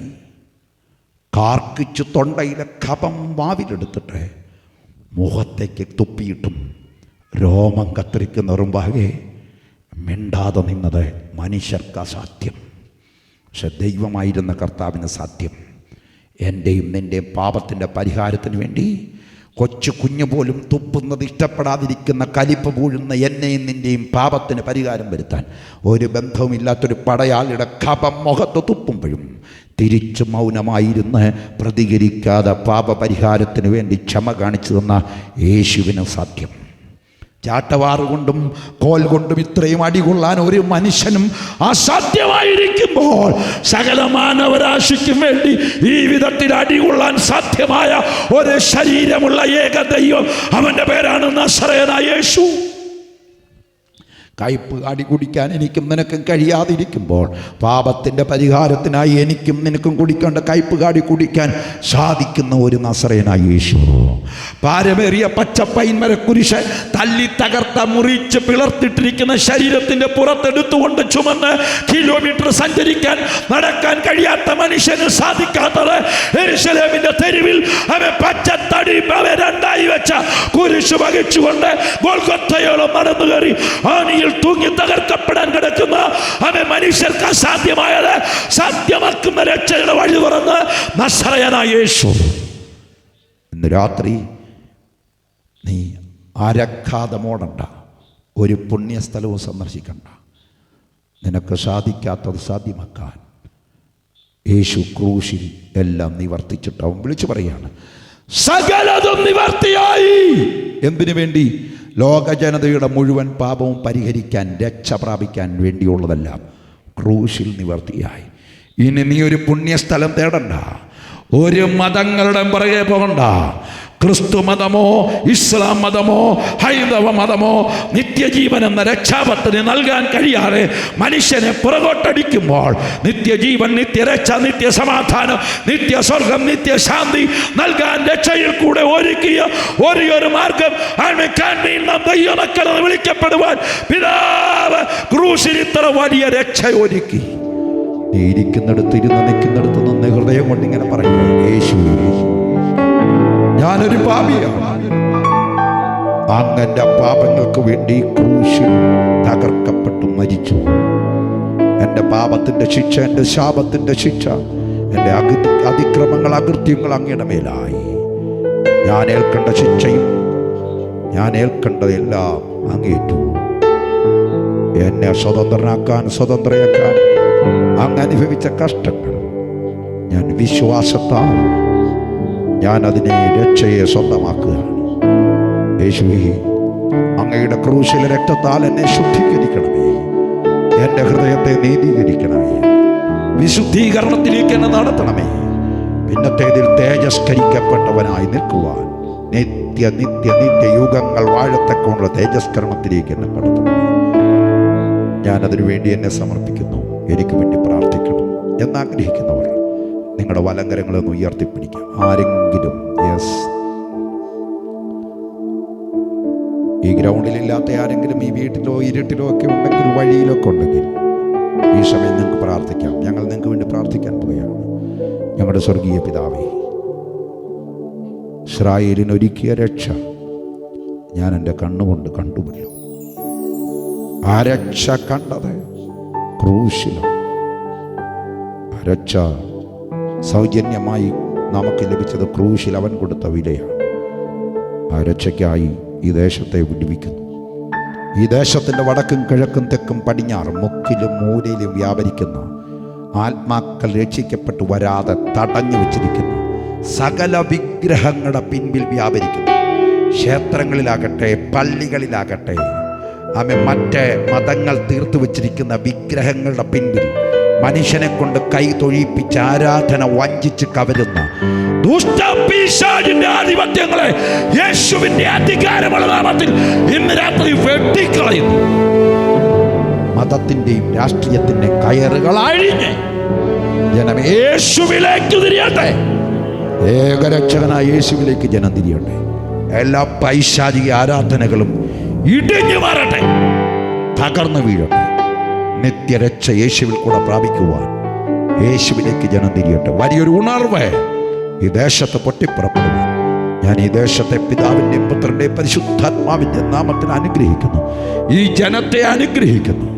കാർക്കിച്ച് തൊണ്ടയിലെ കഫം വാവിലെടുത്തിട്ട് മുഖത്തേക്ക് തുപ്പിയിട്ടും രോമം കത്തിരിക്കുന്ന മുമ്പാകെ മിണ്ടാതെ നിന്നത് മനുഷ്യർക്ക് അസാധ്യം. പക്ഷെ ദൈവമായിരുന്ന കർത്താവിന് സാധ്യം. എൻ്റെയും നിൻ്റെയും പാപത്തിൻ്റെ പരിഹാരത്തിന് വേണ്ടി കൊച്ചു കുഞ്ഞു പോലും തുപ്പുന്നത് ഇഷ്ടപ്പെടാതിരിക്കുന്ന കലിപ്പ് പൂഴുന്ന എന്നെയും നിൻ്റെയും പാപത്തിന് പരിഹാരം വരുത്താൻ ഒരു ബന്ധവുമില്ലാത്തൊരു പടയാളിയുടെ കപം മുഖത്ത് തുപ്പുമ്പോഴും തിരിച്ചു മൗനമായിരുന്ന് പ്രതികരിക്കാതെ പാപപരിഹാരത്തിന് വേണ്ടി ക്ഷമ കാണിച്ചു തന്ന യേശുവിന് സാധ്യം. ചാട്ടവാറുകൊണ്ടും കോൽ കൊണ്ടും ഇത്രയും അടികൊള്ളാൻ ഒരു മനുഷ്യനും അസാധ്യമായിരിക്കുമ്പോൾ സകല മാനവരാശിക്കും വേണ്ടി ഈ വിധത്തിൽ അടികൊള്ളാൻ സാധ്യമായ ഒരു ശരീരമുള്ള ഏക ദൈവം, അവൻ്റെ പേരാണ് നസറേയനായ യേശു. കയ്പ് അടി കുടിക്കാൻ എനിക്കും നിനക്കും കഴിയാതിരിക്കുമ്പോൾ പാപത്തിൻ്റെ പരിഹാരത്തിനായി എനിക്കും നിനക്കും കുടിക്കേണ്ട കയ്പ് കാടി കുടിക്കാൻ സാധിക്കുന്ന ഒരു നസറേയനായ യേശു. പാരമേറിയ പച്ചപ്പൈൻമര കുരിശ് തല്ലി തകർത്ത മുറിച്ച് പിളർത്തിട്ടിരിക്കുന്ന ശരീരത്തിൻ്റെ പുറത്തെടുത്തുകൊണ്ട് ചുമന്ന് കിലോമീറ്റർ സഞ്ചരിക്കാൻ നടക്കാൻ കഴിയാത്ത മനുഷ്യന് സാധിക്കാത്തത് യെരൂശലേമിന്റെ തെരുവിൽ അവൻ പച്ചത്തടി അവൻ രണ്ടായി വെച്ച കുരിശ് വഹിച്ചുകൊണ്ട് ഗോൽഗൊഥയോളം നടന്നു കയറി ആണിയിൽ തൂങ്ങി തകർക്കപ്പെടാൻ കിടക്കുന്ന അവൻ മനുഷ്യർക്ക് അസാധ്യമായത് സാധ്യമാക്കുന്ന രക്ഷയുടെ വഴി തുറന്ന് നസറേയനായ യേശു. ഇന്ന് രാത്രി നീ അരക്കാതമോടണ്ട, ഒരു പുണ്യസ്ഥലവും സന്ദർശിക്കണ്ട. നിനക്ക് സാധിക്കാത്തത് സാധ്യമാക്കാൻ യേശു ക്രൂശിൽ എല്ലാം നിവർത്തിച്ചിട്ടാവും. വിളിച്ചു പറയാണ്, സകലതും നിവർത്തിയായി. എന്തിനു വേണ്ടി? ലോക ജനതയുടെ മുഴുവൻ പാപവും പരിഹരിക്കാൻ, രക്ഷ പ്രാപിക്കാൻ വേണ്ടിയുള്ളതെല്ലാം ക്രൂശിൽ നിവർത്തിയായി. ഇനി നീ ഒരു പുണ്യസ്ഥലം തേടണ്ട, ഒരു മതങ്ങളുടെ പുറകെ പോകണ്ട. ക്രിസ്തു മതമോ ഇസ്ലാം മതമോ ഹൈന്ദവ മതമോ നിത്യജീവൻ എന്ന രക്ഷാപത്തിന് നൽകാൻ കഴിയാതെ മനുഷ്യനെ പുറകോട്ടടിക്കുമ്പോൾ നിത്യജീവൻ, നിത്യരക്ഷ, നിത്യസമാധാനം, നിത്യസ്വർഗം, നിത്യശാന്തി നൽകാൻ രക്ഷയിൽ കൂടെ ഒരുക്കിയ ഒരേയൊരു മാർഗം ദൈവമക്കളെന്ന് വിളിക്കപ്പെടുവാൻ പിതാവ് ക്രൂശിൽ ഇത്ര വലിയ രക്ഷ ഒരുക്കി. നീ ഇരിക്കുന്നിടത്ത് ഇരുന്ന് നിൽക്കുന്നിടത്ത് നിന്ന് ഹൃദയം കൊണ്ട് ഇങ്ങനെ പറയുക, യേശു ഞാനൊരു പാപിയാണ്, അങ്ങന്റെ പാപങ്ങൾക്ക് വേണ്ടി ക്രൂശിൽ തകർക്കപ്പെട്ടു മരിച്ചു. എൻ്റെ പാപത്തിൻ്റെ ശിക്ഷ, എൻ്റെ ശാപത്തിൻ്റെ ശിക്ഷ, എൻ്റെ അതിക്രമങ്ങൾ, അകൃത്യങ്ങൾ അങ്ങയുടെ മേലായി. ഞാൻ ഏൽക്കേണ്ട ശിക്ഷയും ഞാൻ ഏൽക്കേണ്ടതെല്ലാം അങ്ങേറ്റു. എന്നെ സ്വതന്ത്രനാക്കാൻ, സ്വതന്ത്രയാക്കാൻ അങ്ങ് അനുഭവിച്ച കഷ്ടങ്ങൾ ഞാൻ വിശ്വാസത്താൽ ഞാൻ അതിനെ രക്ഷയെ സ്വന്തമാക്കുകയാണ്. യേശുവേ, അങ്ങയുടെ ക്രൂശിലെ രക്തത്താൽ എന്നെ ശുദ്ധീകരിക്കണമേ, എൻ്റെ ഹൃദയത്തെ നീതീകരിക്കണമേ, വിശുദ്ധീകരണത്തിലേക്ക് എന്നെ നടത്തണമേ. പിന്നത്തേതിൽ തേജസ്കരിക്കപ്പെട്ടവനായി നിൽക്കുവാൻ നിത്യ നിത്യ നിത്യ യുഗങ്ങൾ വാഴത്തക്കൊണ്ടുള്ള തേജസ്കരണത്തിലേക്ക് എന്നെ നടത്തണമേ. ഞാനതിനു വേണ്ടി എന്നെ സമർപ്പിക്കുന്നു. എനിക്ക് വേണ്ടി പ്രാർത്ഥിക്കണം എന്നാഗ്രഹിക്കുന്നവർ നിങ്ങളുടെ വലങ്കരങ്ങളൊന്ന് ഉയർത്തിപ്പിടിക്കാം. ആരെങ്കിലും യെസ്, ഈ ഗ്രൗണ്ടിലില്ലാത്ത ആരെങ്കിലും ഈ വീട്ടിലോ ഇരുട്ടിലോ ഒക്കെ ഉണ്ടെങ്കിൽ, വഴിയിലൊക്കെ ഉണ്ടെങ്കിൽ ഈ സമയം നിങ്ങൾക്ക് പ്രാർത്ഥിക്കാം. ഞങ്ങൾ നിങ്ങൾക്ക് വേണ്ടി പ്രാർത്ഥിക്കാൻ പോവുകയാണ്. ഞങ്ങളുടെ സ്വർഗീയ പിതാവേ, ഇസ്രായേലിനൊരുക്കിയ രക്ഷ ഞാൻ എൻ്റെ കണ്ണുകൊണ്ട് കണ്ടുമല്ലോ. ആ രക്ഷ കണ്ടത് ക്രൂശിലാണ്. ആ രക്ഷ സൗജന്യമായി നമുക്ക് ലഭിച്ചത് ക്രൂശിൽ അവൻ കൊടുത്ത വിലയാണ്. ആ രക്ഷയ്ക്കായി ഈ ദേശത്തെ വിടുവിക്കുന്നു. ഈ ദേശത്തിൻ്റെ വടക്കും കിഴക്കും തെക്കും പടിഞ്ഞാറും മുക്കിലും മൂലയിലും വ്യാപരിക്കുന്ന ആത്മാക്കൾ രക്ഷിക്കപ്പെട്ടു വരാതെ തടഞ്ഞു വച്ചിരിക്കുന്ന സകല വിഗ്രഹങ്ങളുടെ പിൻപിൽ വ്യാപരിക്കുന്നു. ക്ഷേത്രങ്ങളിലാകട്ടെ, പള്ളികളിലാകട്ടെ, മറ്റ് മതങ്ങൾ തീർത്തു വച്ചിരിക്കുന്ന വിഗ്രഹങ്ങളുടെ പിൻപിൽ മനുഷ്യനെ കൊണ്ട് കൈ തൊഴിപ്പിച്ച് ആരാധന വഞ്ചിച്ച് കവരുന്ന ദുഷ്ടപിശാചിന്റെ ആധിപത്യങ്ങളെ യേശുവിന്റെ അധികാരമുള്ള നാമത്തിൽ ഇന്ന് രാത്രി വെട്ടിക്കളയുന്നു. മതത്തിന്റെയും രാഷ്ട്രീയത്തിന്റെ കയറുകൾ അഴിഞ്ഞ് ജനം യേശുവിലേക്ക് തിരിയട്ടെ. ഏകരക്ഷകനായ യേശുവിലേക്ക് ജനം തിരിയട്ടെ. എല്ലാ പൈശാചിക ആരാധനകളും ഇടിഞ്ഞു മാറട്ടെ, തകർന്നു വീഴട്ടെ. നിത്യരക്ഷ യേശുവിൽ കൂടെ പ്രാപിക്കുവാൻ യേശുവിലേക്ക് ജനം തിരിയട്ടെ. വലിയൊരു ഉണർവ് ഈ ദേശത്ത് പൊട്ടിപ്പുറപ്പെടുവാൻ ഞാൻ ഈ ദേശത്തെ പിതാവിൻ്റെയും പുത്രൻ്റെയും പരിശുദ്ധാത്മാവിൻ്റെ നാമത്തിൽ അനുഗ്രഹിക്കുന്നു. ഈ ജനത്തെ അനുഗ്രഹിക്കുന്നു.